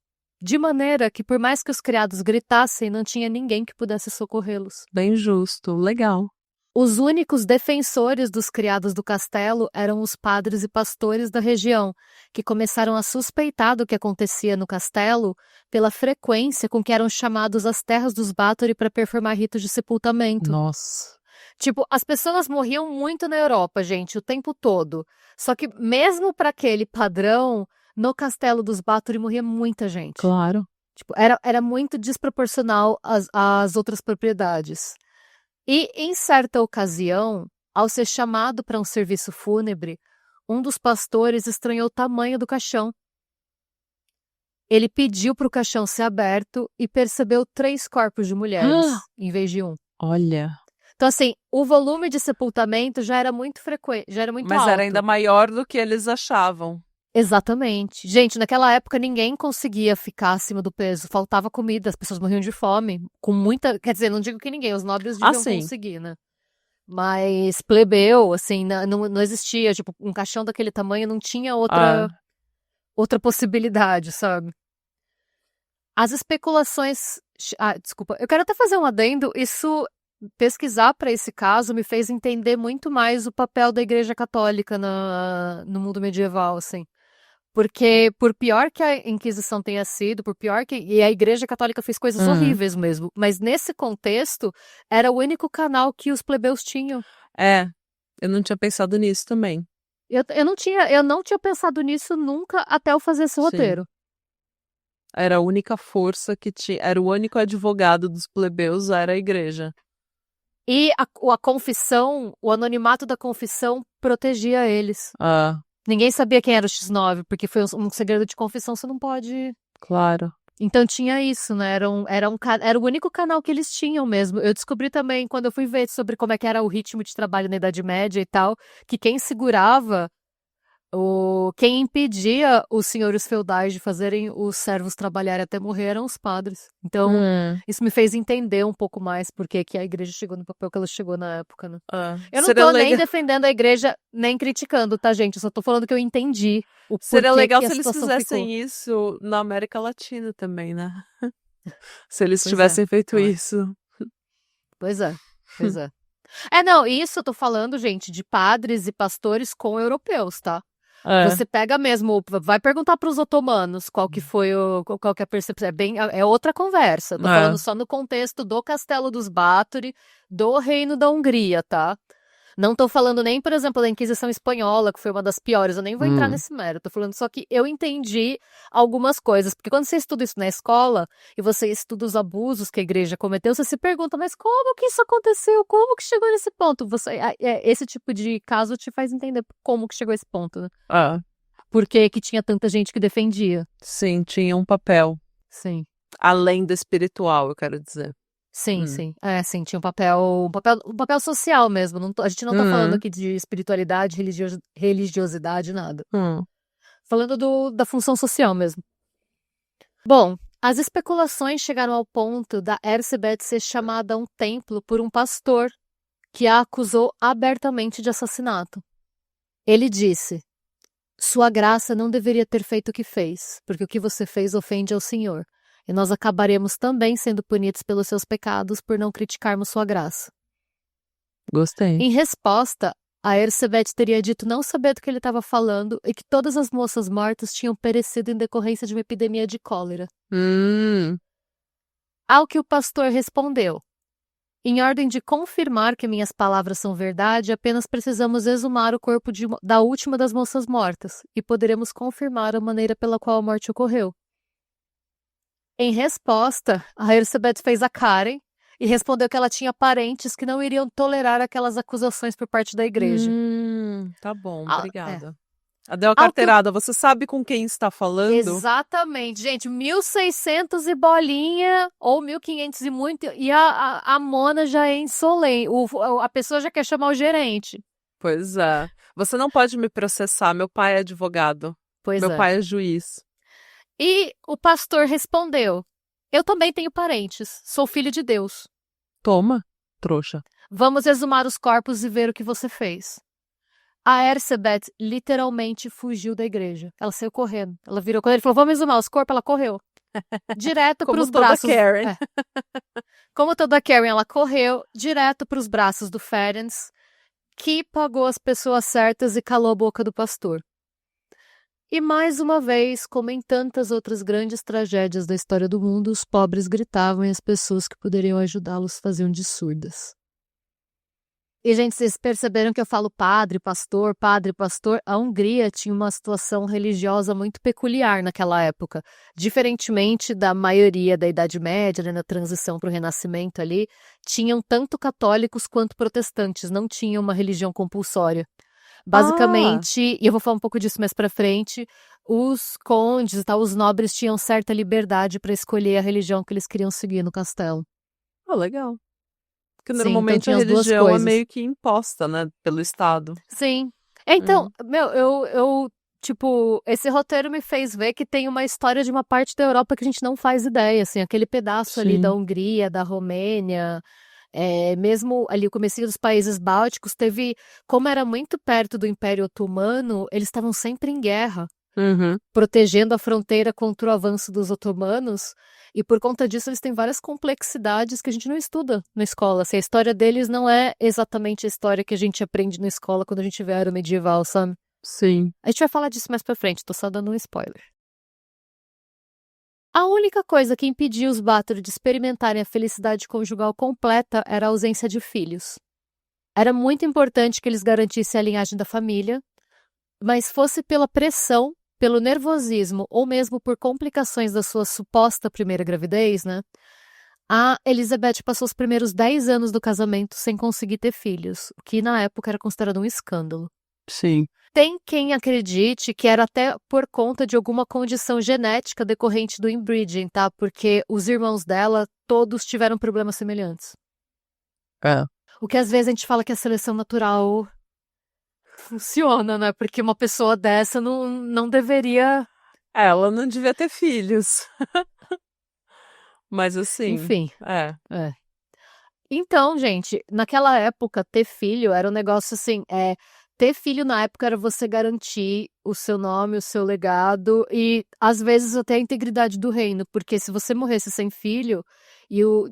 de maneira que por mais que os criados gritassem, não tinha ninguém que pudesse socorrê-los. Bem justo, legal. Os únicos defensores dos criados do castelo eram os padres e pastores da região, que começaram a suspeitar do que acontecia no castelo pela frequência com que eram chamados às terras dos Báthory para performar ritos de sepultamento. Nossa. Tipo, as pessoas morriam muito na Europa, gente, o tempo todo. Só que mesmo para aquele padrão, no castelo dos Báthory morria muita gente. Claro. Tipo, era muito desproporcional às outras propriedades. E, em certa ocasião, ao ser chamado para um serviço fúnebre, um dos pastores estranhou o tamanho do caixão. Ele pediu para o caixão ser aberto e percebeu 3 corpos de mulheres, em vez de um. Olha. Então, assim, o volume de sepultamento já era muito frequente, já era muito alto. Mas era ainda maior do que eles achavam. Exatamente. Gente, naquela época ninguém conseguia ficar acima do peso. Faltava comida, as pessoas morriam de fome. Com muita... Quer dizer, não digo que ninguém, os nobres deviam conseguir, né? Mas plebeu, assim, não existia, tipo, um caixão daquele tamanho não tinha Ah, outra possibilidade, sabe? As especulações. Desculpa. Eu quero até fazer um adendo. Isso, pesquisar para esse caso, me fez entender muito mais o papel da Igreja Católica no mundo medieval, assim. Porque, por pior que a Inquisição tenha sido, por pior que. E a Igreja Católica fez coisas hum. horríveis mesmo. Mas nesse contexto, era o único canal que os plebeus tinham. É, eu não tinha pensado nisso também. Eu não tinha pensado nisso nunca até eu fazer esse Sim. roteiro. Era a única força que tinha. Era o único advogado dos plebeus, era a igreja. E a confissão, o anonimato da confissão protegia eles. Ah, Ninguém sabia quem era o X9, porque foi um segredo de confissão, você não pode. claro. Então tinha isso, né? Era o único canal que eles tinham mesmo. Eu descobri também, quando eu fui ver sobre como é que era o ritmo de trabalho na Idade Média e tal, que quem segurava quem impedia os senhores feudais de fazerem os servos trabalharem até morrer eram os padres. Então, Hum, isso me fez entender um pouco mais por que a igreja chegou no papel que ela chegou na época, né? Eu não seria tô nem legal. defendendo a igreja, nem criticando, tá, gente? Eu só tô falando que eu entendi o Seria porquê legal que a se eles situação ficou. fizessem isso na América Latina também, né? Se eles Pois é. tivessem feito Ai, isso. pois é. Pois é. Não, isso eu tô falando, gente, de padres e pastores com europeus, tá? É. Você pega mesmo, vai perguntar para os otomanos qual que foi qual que é a percepção. É outra conversa. Eu tô falando É. só no contexto do Castelo dos Báthory, do Reino da Hungria, tá? Não tô falando nem, por exemplo, da Inquisição Espanhola, que foi uma das piores. Eu nem vou entrar Hum. nesse mérito. Tô falando só que eu entendi algumas coisas. Porque quando você estuda isso na escola e você estuda os abusos que a igreja cometeu, você se pergunta, mas como que isso aconteceu? Como que chegou nesse ponto? Esse tipo de caso te faz entender como que chegou a esse ponto, né? É. Por que que tinha tanta gente que defendia? Sim, tinha um papel. Sim. Além do espiritual, eu quero dizer. Sim, Hum. sim. Sim, tinha um papel social mesmo. A gente não tá falando Hum. aqui de espiritualidade, religiosidade, nada. Hum. Falando da função social mesmo. Bom, as especulações chegaram ao ponto da Erzsébet ser chamada a um templo por um pastor que a acusou abertamente de assassinato. Ele disse: Sua graça não deveria ter feito o que fez, porque o que você fez ofende ao Senhor, e nós acabaremos também sendo punidos pelos seus pecados por não criticarmos sua graça. Gostei. Em resposta, a Erzsébet teria dito não saber do que ele estava falando e que todas as moças mortas tinham perecido em decorrência de uma epidemia de cólera. Hum. Ao que o pastor respondeu: Em ordem de confirmar que minhas palavras são verdade, apenas precisamos exumar o corpo da última das moças mortas e poderemos confirmar a maneira pela qual a morte ocorreu. Em resposta, a Erzsébet fez a Karen e respondeu que ela tinha parentes que não iriam tolerar aquelas acusações por parte da igreja. Tá bom, É. obrigada. Deu a Ao que o carteirada. Você sabe com quem está falando? Exatamente, gente, 1600 e bolinha, ou 1500 e muito, e a Mona já é insolente, a pessoa já quer chamar o gerente. Pois é. Você não pode me processar. Meu pai é advogado. Pois Meu é. pai é juiz. E o pastor respondeu: Eu também tenho parentes, sou filho de Deus. Toma, trouxa. Vamos exumar os corpos e ver o que você fez. A Erzsébet literalmente fugiu da igreja. Ela saiu correndo. Ela virou, quando ele falou, vamos exumar os corpos, ela correu. Direto para Como os toda braços. Karen. Como toda Karen, ela correu direto para os braços do Ferenc, que pagou as pessoas certas e calou a boca do pastor. E mais uma vez, como em tantas outras grandes tragédias da história do mundo, os pobres gritavam e as pessoas que poderiam ajudá-los faziam de surdas. E, gente, vocês perceberam que eu falo padre, pastor, padre, pastor? A Hungria tinha uma situação religiosa muito peculiar naquela época. Diferentemente da maioria da Idade Média, né, na transição para o Renascimento ali, tinham tanto católicos quanto protestantes, não tinham uma religião compulsória. Basicamente, e eu vou falar um pouco disso mais pra frente, os condes e tal, os nobres tinham certa liberdade para escolher a religião que eles queriam seguir no castelo. Legal. Porque Sim, então normalmente a tinha as duas religião é coisas. meio que imposta, né, pelo Estado. Sim. Então, Hum. meu, tipo, esse roteiro me fez ver que tem uma história de uma parte da Europa que a gente não faz ideia, assim, aquele pedaço ali da Sim. Hungria, da Romênia, Mesmo ali o comecinho dos países bálticos, como era muito perto do Império Otomano, eles estavam sempre em guerra, Uhum. protegendo a fronteira contra o avanço dos otomanos, e por conta disso eles têm várias complexidades que a gente não estuda na escola. Assim, a história deles não é exatamente a história que a gente aprende na escola quando a gente vê a era medieval, sabe? Sim. A gente vai falar disso mais pra frente, tô só dando um spoiler. A única coisa que impedia os Bathory de experimentarem a felicidade conjugal completa era a ausência de filhos. Era muito importante que eles garantissem a linhagem da família, mas fosse pela pressão, pelo nervosismo ou mesmo por complicações da sua suposta primeira gravidez, né? A Elizabeth passou os primeiros 10 anos do casamento sem conseguir ter filhos, o que na época era considerado um escândalo. Sim. Tem quem acredite que era até por conta de alguma condição genética decorrente do inbreeding, tá? Porque os irmãos dela, todos tiveram problemas semelhantes. É. O que às vezes a gente fala que a seleção natural funciona, né? Porque uma pessoa dessa não deveria... Ela não devia ter filhos. Mas assim, Enfim, é. Então, gente, naquela época, ter filho era um negócio assim, ter filho na época era você garantir o seu nome, o seu legado e, às vezes, até a integridade do reino, porque se você morresse sem filho, e o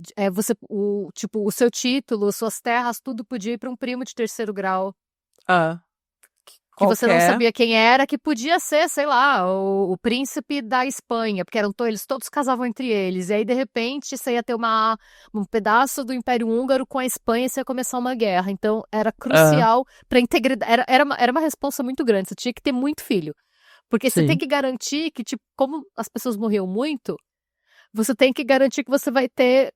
seu título, suas terras, tudo podia ir para um primo de terceiro grau, Ah, que você não qualquer. sabia quem era, que podia ser, sei lá, o príncipe da Espanha, porque eles todos casavam entre eles. E aí, de repente, você ia ter um pedaço do Império Húngaro com a Espanha e você ia começar uma guerra. Então, era Ah, crucial para a integridade. Era uma responsa muito grande. Você tinha que ter muito filho. Porque você tem sim. que garantir que, tipo, como as pessoas morriam muito, você tem que garantir que você vai ter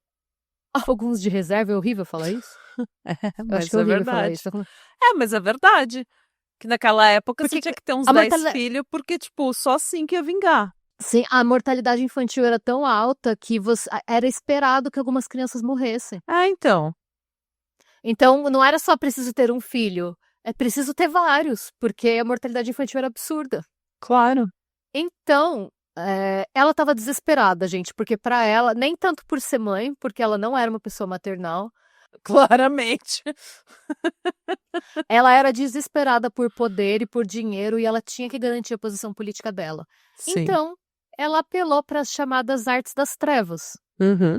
alguns de reserva. É horrível falar isso? Eu acho Mas que é é horrível falar verdade. isso. Mas é verdade. Que naquela época você Porque tinha que ter uns a 10 mortalidade. filhos, porque, tipo, só assim que ia vingar. Sim, a mortalidade infantil era tão alta que era esperado que algumas crianças morressem. Ah, então. Então, não era só preciso ter um filho, é preciso ter vários, porque a mortalidade infantil era absurda. Claro. Então, ela estava desesperada, gente, porque para ela, nem tanto por ser mãe, porque ela não era uma pessoa maternal, Claramente. ela era desesperada por poder e por dinheiro e ela tinha que garantir a posição política dela. Sim. Então, ela apelou para as chamadas artes das trevas. Uhum.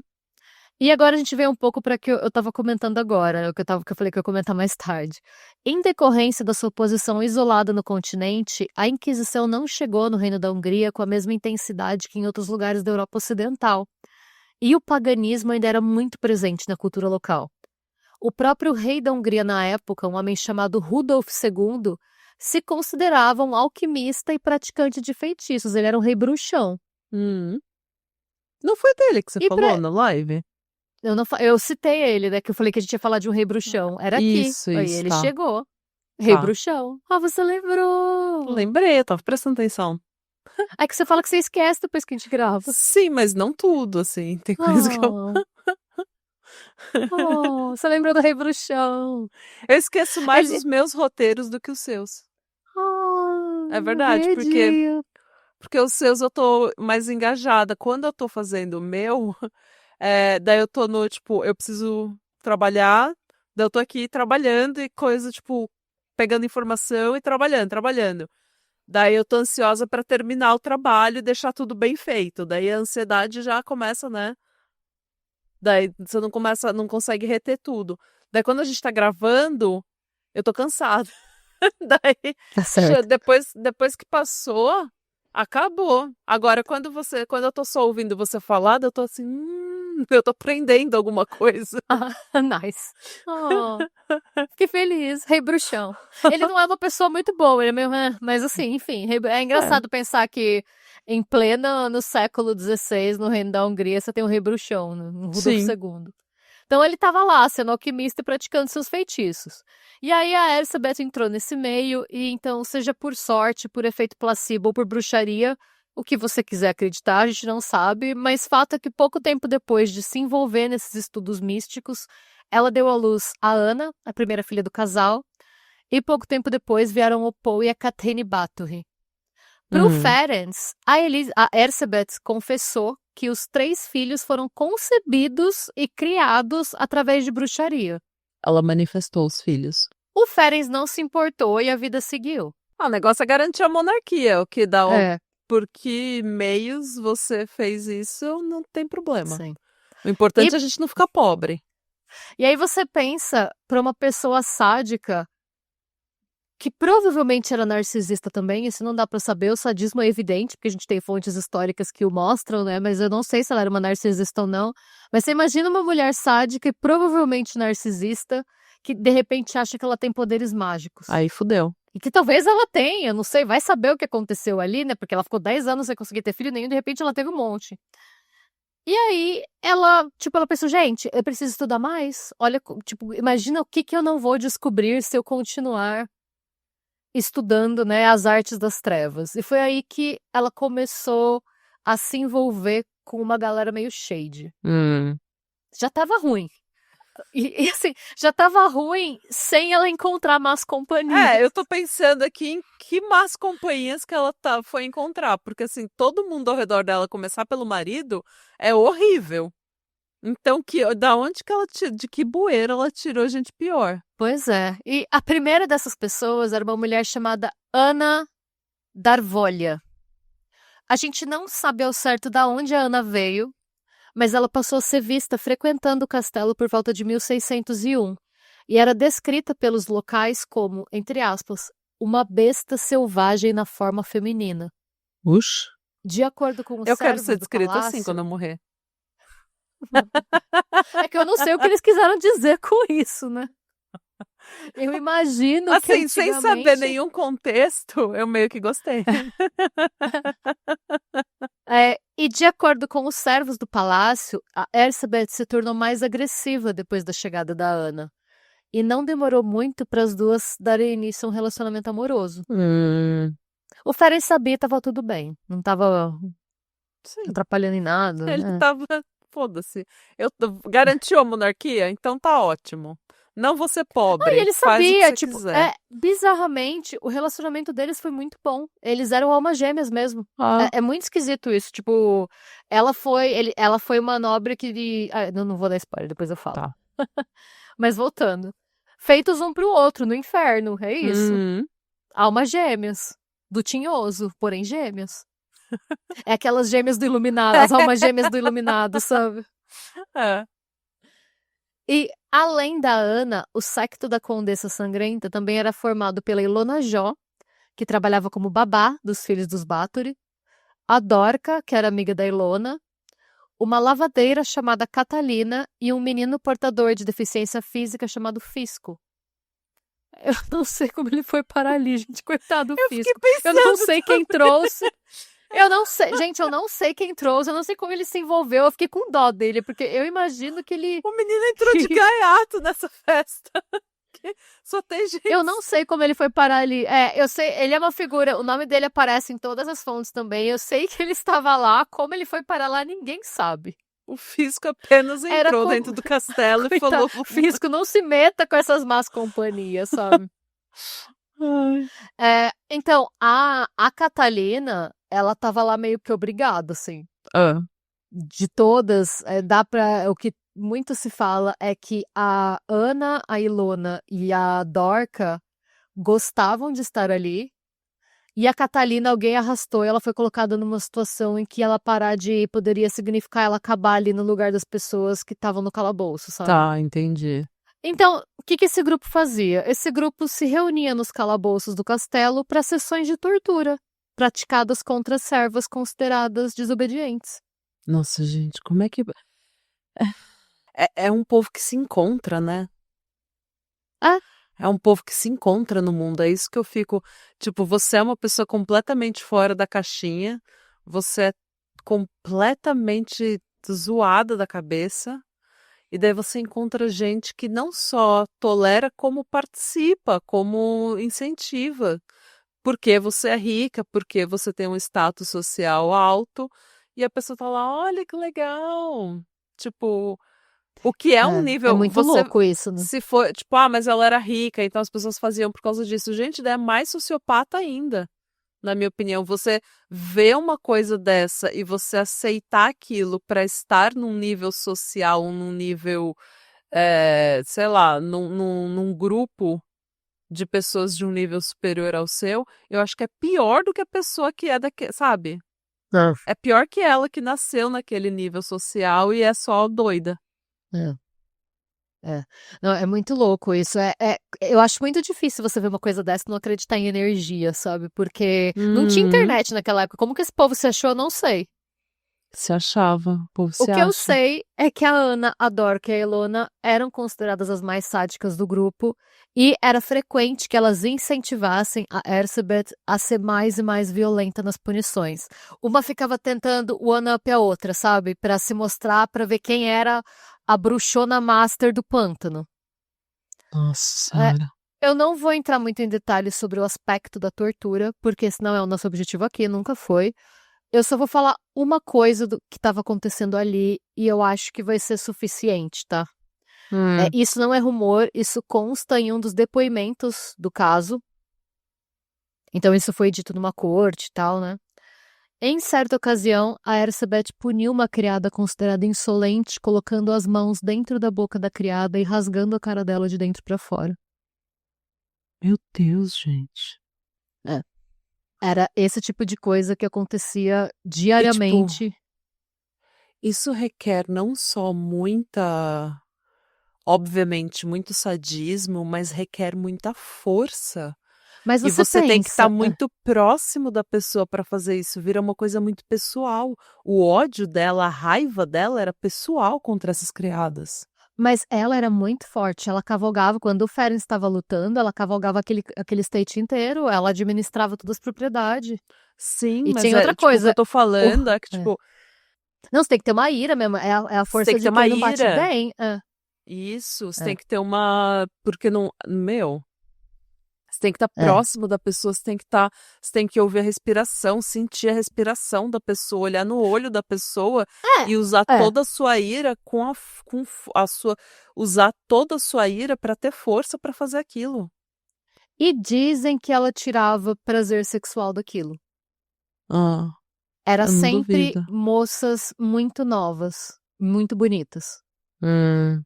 E agora a gente vem um pouco para o que eu estava comentando agora, que eu falei que eu ia comentar mais tarde. Em decorrência da sua posição isolada no continente, a Inquisição não chegou no Reino da Hungria com a mesma intensidade que em outros lugares da Europa Ocidental. E o paganismo ainda era muito presente na cultura local. O próprio rei da Hungria na época, um homem chamado Rudolf II, se considerava um alquimista e praticante de feitiços. Ele era um rei bruxão. Uhum. Não foi dele que você E falou pra, na live? Eu citei ele, né? Que eu falei que a gente ia falar de um rei bruxão. Era aqui. Aí Isso, ele tá. chegou. Rei Tá. bruxão. Ah, você lembrou! Lembrei, eu tava prestando atenção. É que você fala que você esquece depois que a gente grava. Sim, mas não tudo, assim. Tem coisa que eu. Oh, oh, você lembrou do rei bruxão. Eu esqueço mais Ele... os meus roteiros do que os seus. Oh, É não verdade, porque, acredito. porque os seus eu tô mais engajada. Quando eu tô fazendo o meu, daí eu tô no, tipo, eu preciso trabalhar, daí eu tô aqui trabalhando e coisa, tipo, pegando informação e trabalhando, trabalhando. Daí eu tô ansiosa pra terminar o trabalho e deixar tudo bem feito. Daí a ansiedade já começa, né? Daí você não consegue reter tudo. Daí quando a gente tá gravando, eu tô cansada. Daí, Tá certo. depois que passou, acabou. Agora, quando eu tô só ouvindo você falar, eu tô assim, eu tô aprendendo alguma coisa. Ah, nice. Oh, fiquei feliz. Rei bruxão. Ele não é uma pessoa muito boa, ele é meio... Mas assim, enfim, é É, engraçado pensar que no século XVI, no reino da Hungria, você tem um rei bruxão, né, um Rudolf sim. II. Então ele estava lá, sendo alquimista e praticando seus feitiços. E aí a Elizabeth entrou nesse meio, e então, seja por sorte, por efeito placebo ou por bruxaria, o que você quiser acreditar, a gente não sabe, mas fato é que pouco tempo depois de se envolver nesses estudos místicos, ela deu à luz a Ana, a primeira filha do casal, e pouco tempo depois vieram o Paul e a Catherine Bathory. Para o Uhum. Ferenc, a Elizabeth confessou que os 3 filhos foram concebidos e criados através de bruxaria. Ela manifestou os filhos. O Ferenc não se importou e a vida seguiu. O negócio é garantir a monarquia, o que dá É, por que meios você fez isso, não tem problema. sim. O importante E- é a gente não ficar pobre. E aí você pensa para uma pessoa sádica que provavelmente era narcisista também, isso não dá pra saber, o sadismo é evidente, porque a gente tem fontes históricas que o mostram, né? Mas eu não sei se ela era uma narcisista ou não. Mas você imagina uma mulher sádica e provavelmente narcisista que de repente acha que ela tem poderes mágicos. Aí fudeu. E que talvez ela tenha, não sei, vai saber o que aconteceu ali, né? Porque ela ficou 10 anos sem conseguir ter filho nenhum, de repente ela teve um monte. E aí, ela pensou, gente, eu preciso estudar mais. Olha, tipo, imagina o que eu não vou descobrir se eu continuar estudando, né, as artes das trevas. E foi aí que ela começou a se envolver com uma galera meio shady. Já tava ruim. E assim, já tava ruim sem ela encontrar más companhias. Eu tô pensando aqui em que más companhias que ela foi encontrar, porque assim, todo mundo ao redor dela, começar pelo marido, é horrível. Então, da onde que de que bueira ela tirou gente pior? Pois é. E a primeira dessas pessoas era uma mulher chamada Ana Darvolha. A gente não sabe ao certo da onde a Ana veio, mas ela passou a ser vista frequentando o castelo por volta de 1601 e era descrita pelos locais como, entre aspas, uma besta selvagem na forma feminina. Uxa. De acordo com os Eu quero servos ser do descrita assim palácio... quando eu morrer. É que eu não sei o que eles quiseram dizer com isso, né? Eu imagino que Assim, sem saber antigamente... nenhum contexto, eu meio que gostei. E de acordo com os servos do palácio, a Elisabeth se tornou mais agressiva depois da chegada da Ana. E não demorou muito para as duas darem início a um relacionamento amoroso. O Ferenc sabia que tava tudo bem, não tava Sim. atrapalhando em nada. Ele né? tava. Foda-se. Garantiu a monarquia? Então tá ótimo. Não vou ser pobre. E ele Faz o que sabia, você tipo, quiser. bizarramente, o relacionamento deles foi muito bom. Eles eram almas gêmeas mesmo. Ah, É muito esquisito isso. Tipo, ela foi uma nobre que. Não vou dar spoiler, depois eu falo. tá. Mas voltando. Feitos um pro outro, no inferno, é isso. Almas gêmeas. Do tinhoso, porém gêmeas. É aquelas gêmeas do iluminado, as almas gêmeas do iluminado, sabe? É. E, além da Ana, o séquito da Condessa Sangrenta também era formado pela Ilona Jó, que trabalhava como babá dos filhos dos Bathory, a Dorca, que era amiga da Ilona, uma lavadeira chamada Catalina e um menino portador de deficiência física chamado Fisco. Eu não sei como ele foi parar ali, gente, coitado do Fiquei Fisco. pensando Eu não sei quem trouxe. Eu não sei, gente, eu não sei quem trouxe, eu não sei como ele se envolveu, eu fiquei com dó dele, porque eu imagino que ele... O menino entrou de gaiato nessa festa. Só tem gente. Eu não sei como ele foi parar ali. Eu sei, ele é uma figura, o nome dele aparece em todas as fontes também, eu sei que ele estava lá, como ele foi parar lá, ninguém sabe. O Fisco apenas entrou como- dentro do castelo e Coitado, falou. Fisco, não se meta com essas más companhias, sabe? Ai. Então, a Catalina, ela tava lá meio que obrigada, assim. Ah. De todas, o que muito se fala é que a Ana, a Ilona e a Dorca gostavam de estar ali. E a Catalina, alguém arrastou e ela foi colocada numa situação em que ela parar de ir poderia significar ela acabar ali no lugar das pessoas que estavam no calabouço, sabe? Tá, entendi. Então, o que esse grupo fazia? Esse grupo se reunia nos calabouços do castelo para sessões de tortura, praticadas contra servas consideradas desobedientes. Nossa, gente, como é que. É um povo que se encontra, né? É um povo que se encontra no mundo. É isso que eu fico. Tipo, você é uma pessoa completamente fora da caixinha, você é completamente zoada da cabeça, e daí você encontra gente que não só tolera, como participa, como incentiva. Porque você é rica, porque você tem um status social alto, e a pessoa tá lá, olha que legal. Tipo, o que é um nível. É muito louco isso, né? Se for, tipo, mas ela era rica, então as pessoas faziam por causa disso. Gente, daí é mais sociopata ainda. na minha opinião. Você vê uma coisa dessa e você aceitar aquilo para estar num nível social, num nível, sei lá, num grupo de pessoas de um nível superior ao seu, eu acho que é pior do que a pessoa que é daquele, sabe? É, É pior que ela que nasceu naquele nível social e é só doida. é, é. Não, é muito louco isso. Eu acho muito difícil você ver uma coisa dessa e não acreditar em energia, sabe? Porque não tinha Uhum. internet naquela época. Como que esse povo se achou, eu não sei. Se achava, o povo O se que eu acha. sei é que a Ana, a Dorca e a Ilona eram consideradas as mais sádicas do grupo e era frequente que elas incentivassem a Ersebet a ser mais e mais violenta nas punições. Uma ficava tentando one-up a outra, sabe? Pra se mostrar, pra ver quem era a bruxona master do pântano. Nossa É, senhora. eu não vou entrar muito em detalhes sobre o aspecto da tortura, porque esse não é o nosso objetivo aqui, nunca foi. Eu só vou falar uma coisa do que estava acontecendo ali e eu acho que vai ser suficiente, tá? Hum. Isso não é rumor, isso consta em um dos depoimentos do caso. Então isso foi dito numa corte e tal, né? Em certa ocasião, a Ersebet puniu uma criada considerada insolente, colocando as mãos dentro da boca da criada e rasgando a cara dela de dentro pra fora. Meu Deus, gente. É. Era esse tipo de coisa que acontecia E, tipo, diariamente. isso requer não só muita, obviamente, muito sadismo, mas requer muita força. Mas E você você tem que estar pensa, muito próximo da pessoa para fazer isso. Vira uma coisa muito pessoal. O ódio dela, a raiva dela era pessoal contra essas criadas. mas ela era muito forte, ela cavalgava, quando o Ferenc estava lutando, ela cavalgava aquele state inteiro, ela administrava todas as propriedades. Sim, E mas tem outra é tipo o que eu coisa, tô o falando é que, é. tipo, Não, você tem que ter uma ira mesmo, é a você tem força que ter de uma quem não bate ira. bem. Isso, você tem É, que ter uma. Porque não. Meu. Você tem que estar é. próximo da pessoa, você tem que ouvir a respiração, sentir a respiração da pessoa, olhar no olho da pessoa e usar É, é. toda a sua ira a sua, usar toda a sua ira para ter força para fazer aquilo. E dizem que ela tirava prazer sexual daquilo. Ah, Era eu não sempre duvido. moças muito novas, muito bonitas. Hum,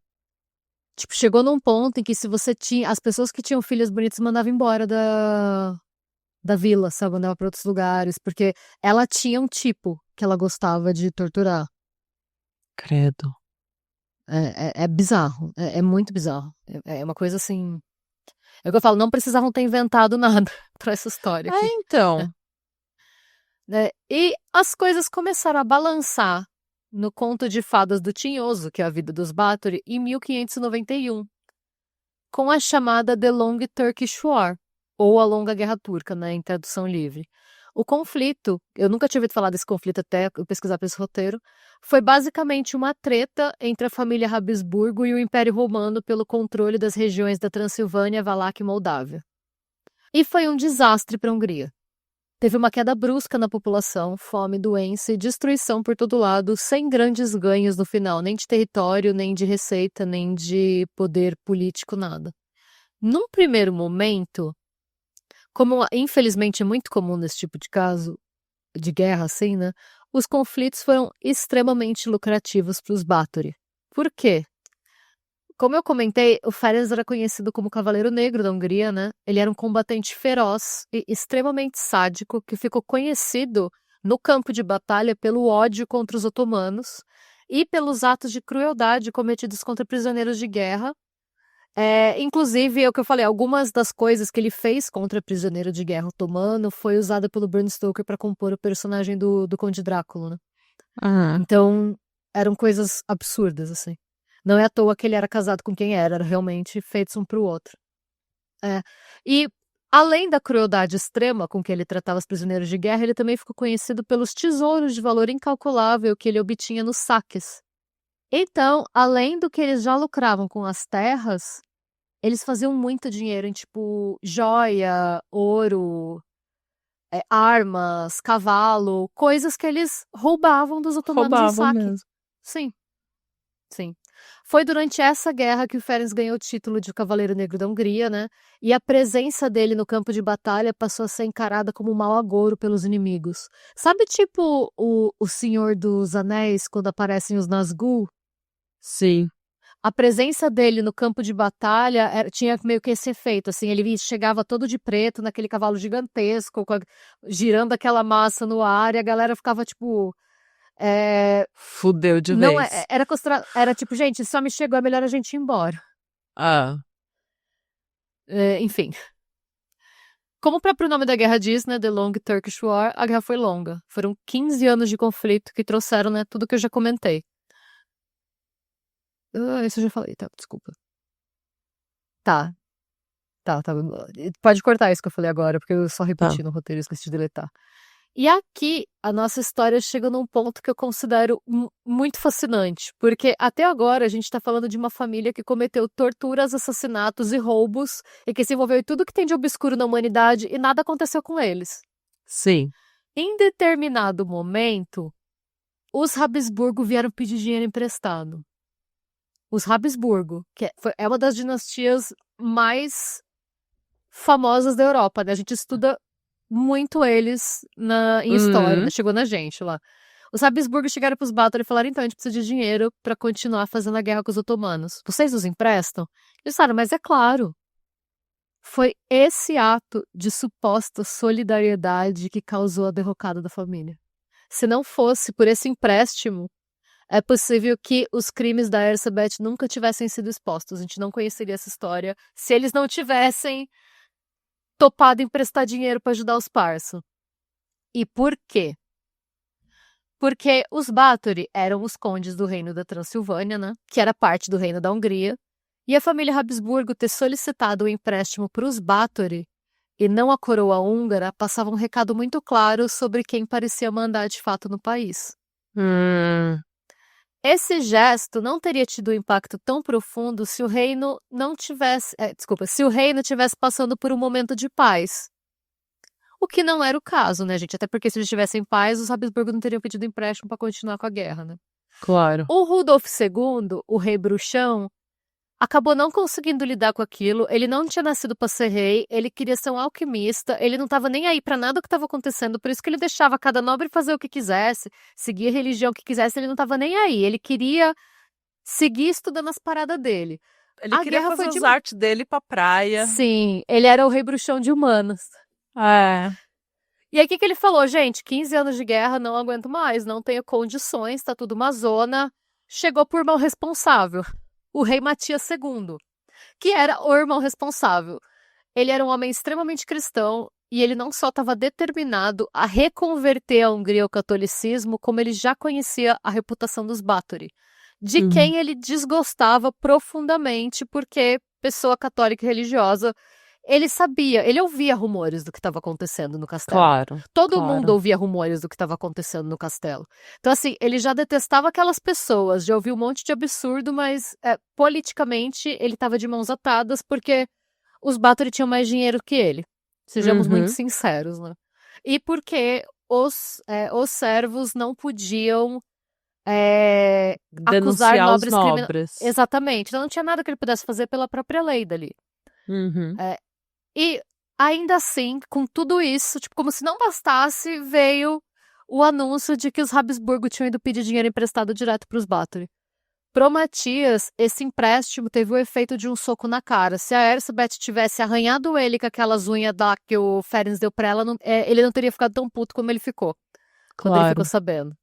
Tipo, chegou num ponto em que se você tinha. As pessoas que tinham filhas bonitas mandavam embora da vila, sabe? Mandava pra outros lugares, porque ela tinha um tipo que ela gostava de torturar. credo. É bizarro, é muito bizarro. É uma coisa assim. É o que eu falo, não precisavam ter inventado nada pra essa história É, aqui. então. Né? E as coisas começaram a balançar no conto de fadas do Tinhoso, que é a vida dos Bathory, em 1591, com a chamada The Long Turkish War, ou a Longa Guerra Turca, né, em tradução livre. O conflito, eu nunca tinha ouvido falar desse conflito até eu pesquisar para esse roteiro, foi basicamente uma treta entre a família Habsburgo e o Império Romano pelo controle das regiões da Transilvânia, Valáquia e Moldávia. E foi um desastre para a Hungria. Teve uma queda brusca na população, fome, doença e destruição por todo lado, sem grandes ganhos no final, nem de território, nem de receita, nem de poder político, nada. Num primeiro momento, como infelizmente é muito comum nesse tipo de caso, de guerra assim, né? Os conflitos foram extremamente lucrativos para os Bathory. Por quê? Como eu comentei, o Ferenc era conhecido como Cavaleiro Negro da Hungria, né? Ele era um combatente feroz e extremamente sádico que ficou conhecido no campo de batalha pelo ódio contra os otomanos e pelos atos de crueldade cometidos contra prisioneiros de guerra. Inclusive, é o que eu falei, algumas das coisas que ele fez contra prisioneiro de guerra otomano foi usada pelo Bram Stoker para compor o personagem do Conde Drácula, né? Ah, Então, eram coisas absurdas, assim. Não é à toa que ele era casado com quem era realmente feitos um pro outro. É. E, além da crueldade extrema com que ele tratava os prisioneiros de guerra, ele também ficou conhecido pelos tesouros de valor incalculável que ele obtinha nos saques. Então, além do que eles já lucravam com as terras, eles faziam muito dinheiro em, tipo, joia, ouro, armas, cavalo, coisas que eles roubavam dos otomanos em roubavam saque. mesmo. Sim, sim. Foi durante essa guerra que o Ferenc ganhou o título de Cavaleiro Negro da Hungria, né? E a presença dele no campo de batalha passou a ser encarada como um mau agouro pelos inimigos. Sabe, tipo, o Senhor dos Anéis, quando aparecem os Nazgûl? Sim. A presença dele no campo de batalha tinha meio que esse efeito, assim, ele chegava todo de preto, naquele cavalo gigantesco, girando aquela massa no ar, e a galera ficava, tipo... Fudeu de não, vez. era tipo, gente, só me chegou, é melhor a gente ir embora. Ah, Enfim. Como o próprio nome da guerra diz, né, The Long Turkish War, a guerra foi longa. Foram 15 anos de conflito que trouxeram, né, tudo que eu já comentei. Isso eu já falei, tá, desculpa. Tá. Pode cortar isso que eu falei agora, porque eu só repeti no roteiro e esqueci de deletar. E aqui, a nossa história chega num ponto que eu considero muito fascinante, porque até agora a gente está falando de uma família que cometeu torturas, assassinatos e roubos, e que se envolveu em tudo que tem de obscuro na humanidade e nada aconteceu com eles. sim. Em determinado momento, os Habsburgo vieram pedir dinheiro emprestado. Os Habsburgo, que é uma das dinastias mais famosas da Europa, né? A gente estuda muito eles em história, né? Chegou na gente lá. Os Habsburgo chegaram pros Báthory e falaram, então, a gente precisa de dinheiro para continuar fazendo a guerra com os otomanos. Vocês nos emprestam? Eles falaram, mas é claro. Foi esse ato de suposta solidariedade que causou a derrocada da família. Se não fosse por esse empréstimo, é possível que os crimes da Erzsébet nunca tivessem sido expostos. A gente não conheceria essa história se eles não tivessem topado emprestar dinheiro para ajudar os parça. E por quê? Porque os Báthory eram os condes do reino da Transilvânia, né? Que era parte do reino da Hungria. E a família Habsburgo ter solicitado o empréstimo para os Báthory e não a coroa húngara passava um recado muito claro sobre quem parecia mandar de fato no país. Esse gesto não teria tido um impacto tão profundo se o reino não tivesse, se o reino tivesse passando por um momento de paz. O que não era o caso, né, gente? Até porque se eles tivessem paz, os Habsburgo não teriam pedido empréstimo para continuar com a guerra, né? Claro. O Rudolf II, o rei bruxão, acabou não conseguindo lidar com aquilo. Ele não tinha nascido para ser rei, ele queria ser um alquimista, ele não estava nem aí para nada que estava acontecendo, por isso que ele deixava cada nobre fazer o que quisesse, seguir a religião que quisesse, ele não estava nem aí. Ele queria seguir estudando as paradas dele. Ele queria fazer as artes dele pra praia. Sim, ele era o rei bruxão de humanos. É. E aí, o que ele falou? Gente, 15 anos de guerra, não aguento mais, não tenho condições, tá tudo uma zona. Chegou por irmão responsável, o rei Matias II, que era o irmão responsável. Ele era um homem extremamente cristão e ele não só estava determinado a reconverter a Hungria ao catolicismo, como ele já conhecia a reputação dos Báthory, de quem ele desgostava profundamente, porque pessoa católica e religiosa, ele sabia, ele ouvia rumores do que estava acontecendo no castelo. Claro. Todo mundo ouvia rumores do que estava acontecendo no castelo. Então, assim, ele já detestava aquelas pessoas, já ouviu um monte de absurdo, mas politicamente ele estava de mãos atadas porque os Báthory tinham mais dinheiro que ele. Sejamos muito sinceros, né? E porque os servos não podiam acusar denunciar nobres os nobres. Exatamente. Então não tinha nada que ele pudesse fazer pela própria lei dali. E ainda assim, com tudo isso, tipo, como se não bastasse, veio o anúncio de que os Habsburgo tinham ido pedir dinheiro emprestado direto para os Báthory. Pro Matias, esse empréstimo teve o efeito de um soco na cara. Se a Erzsébet tivesse arranhado ele com aquelas unhas lá que o Ferenc deu pra ela, ele não teria ficado tão puto como ele ficou. Quando ele ficou sabendo.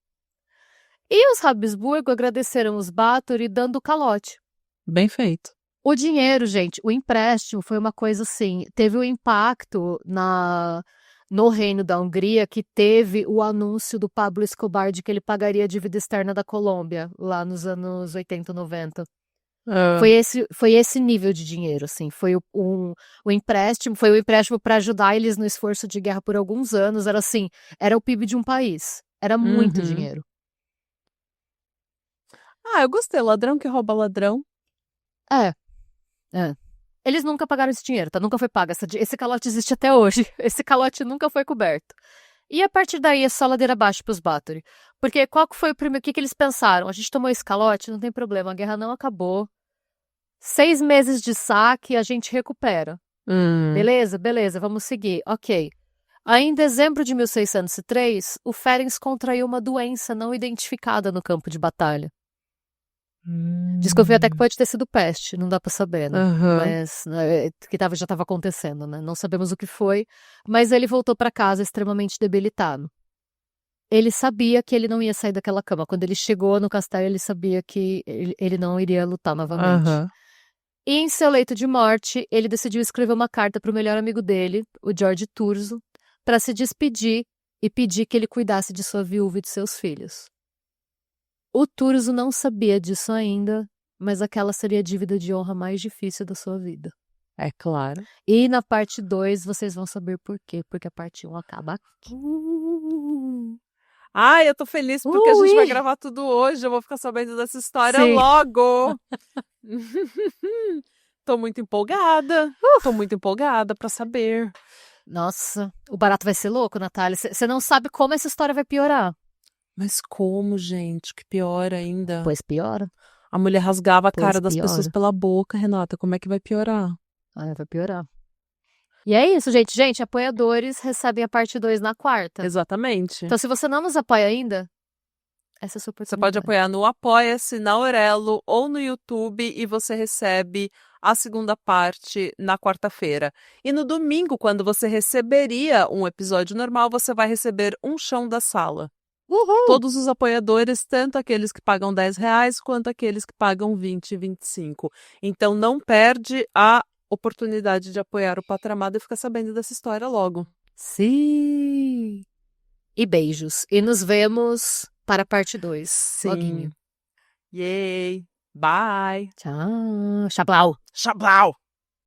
E os Habsburgo agradeceram os Báthory dando calote. Bem feito. O dinheiro, gente, o empréstimo foi uma coisa assim, teve um impacto no reino da Hungria, que teve o anúncio do Pablo Escobar de que ele pagaria a dívida externa da Colômbia, lá nos anos 80, 90. Foi esse nível de dinheiro, assim, foi o empréstimo para ajudar eles no esforço de guerra por alguns anos, era assim, era o PIB de um país, era muito dinheiro. Eu gostei, ladrão que rouba ladrão. Eles nunca pagaram esse dinheiro, tá? Nunca foi pago. Esse calote existe até hoje. Esse calote nunca foi coberto. E a partir daí é só ladeira abaixo pros Bathory. Porque qual que foi o primeiro... O que eles pensaram? A gente tomou esse calote, não tem problema, a guerra não acabou. 6 meses de saque, a gente recupera. Beleza, beleza, vamos seguir. Ok. Aí, em dezembro de 1603, o Ferenc contraiu uma doença não identificada no campo de batalha. Desconfio até que pode ter sido peste, não dá pra saber, né? Aham. Mas que já estava acontecendo, né? Não sabemos o que foi, mas ele voltou pra casa extremamente debilitado. Ele sabia que ele não ia sair daquela cama. Quando ele chegou no castelo, ele sabia que ele não iria lutar novamente. Aham. E em seu leito de morte, ele decidiu escrever uma carta para o melhor amigo dele, o George Thurzo, para se despedir e pedir que ele cuidasse de sua viúva e de seus filhos. O Thurzo não sabia disso ainda, mas aquela seria a dívida de honra mais difícil da sua vida. É claro. E na parte 2 vocês vão saber por quê, porque a parte 1 acaba aqui. Ai, eu tô feliz porque a gente vai Ui! gravar tudo hoje. Eu vou ficar sabendo dessa história Sim. logo. Tô muito empolgada. Tô muito empolgada pra saber. Nossa, o barato vai ser louco, Natália. Você não sabe como essa história vai piorar. Mas como, gente? Que pior ainda. Pois piora. A mulher rasgava a Pois cara das pessoas piora. pela boca, Renata. Como é que vai piorar? Ah, vai piorar. E é isso, gente. Gente, apoiadores recebem a parte 2 na quarta. Exatamente. Então, se você não nos apoia ainda, essa é a sua Você pode oportunidade. apoiar no Apoia-se, na Aurelo ou no YouTube e você recebe a segunda parte na quarta-feira. E no domingo, quando você receberia um episódio normal, você vai receber um chão da sala. Uhul! Todos os apoiadores, tanto aqueles que pagam R$10 quanto aqueles que pagam 20 e 25. Então não perde a oportunidade de apoiar o Patramado e ficar sabendo dessa história logo. Sim! E beijos. E nos vemos para a parte 2. Loguinho. Yay! Bye! Tchau. Xablau. Xablau!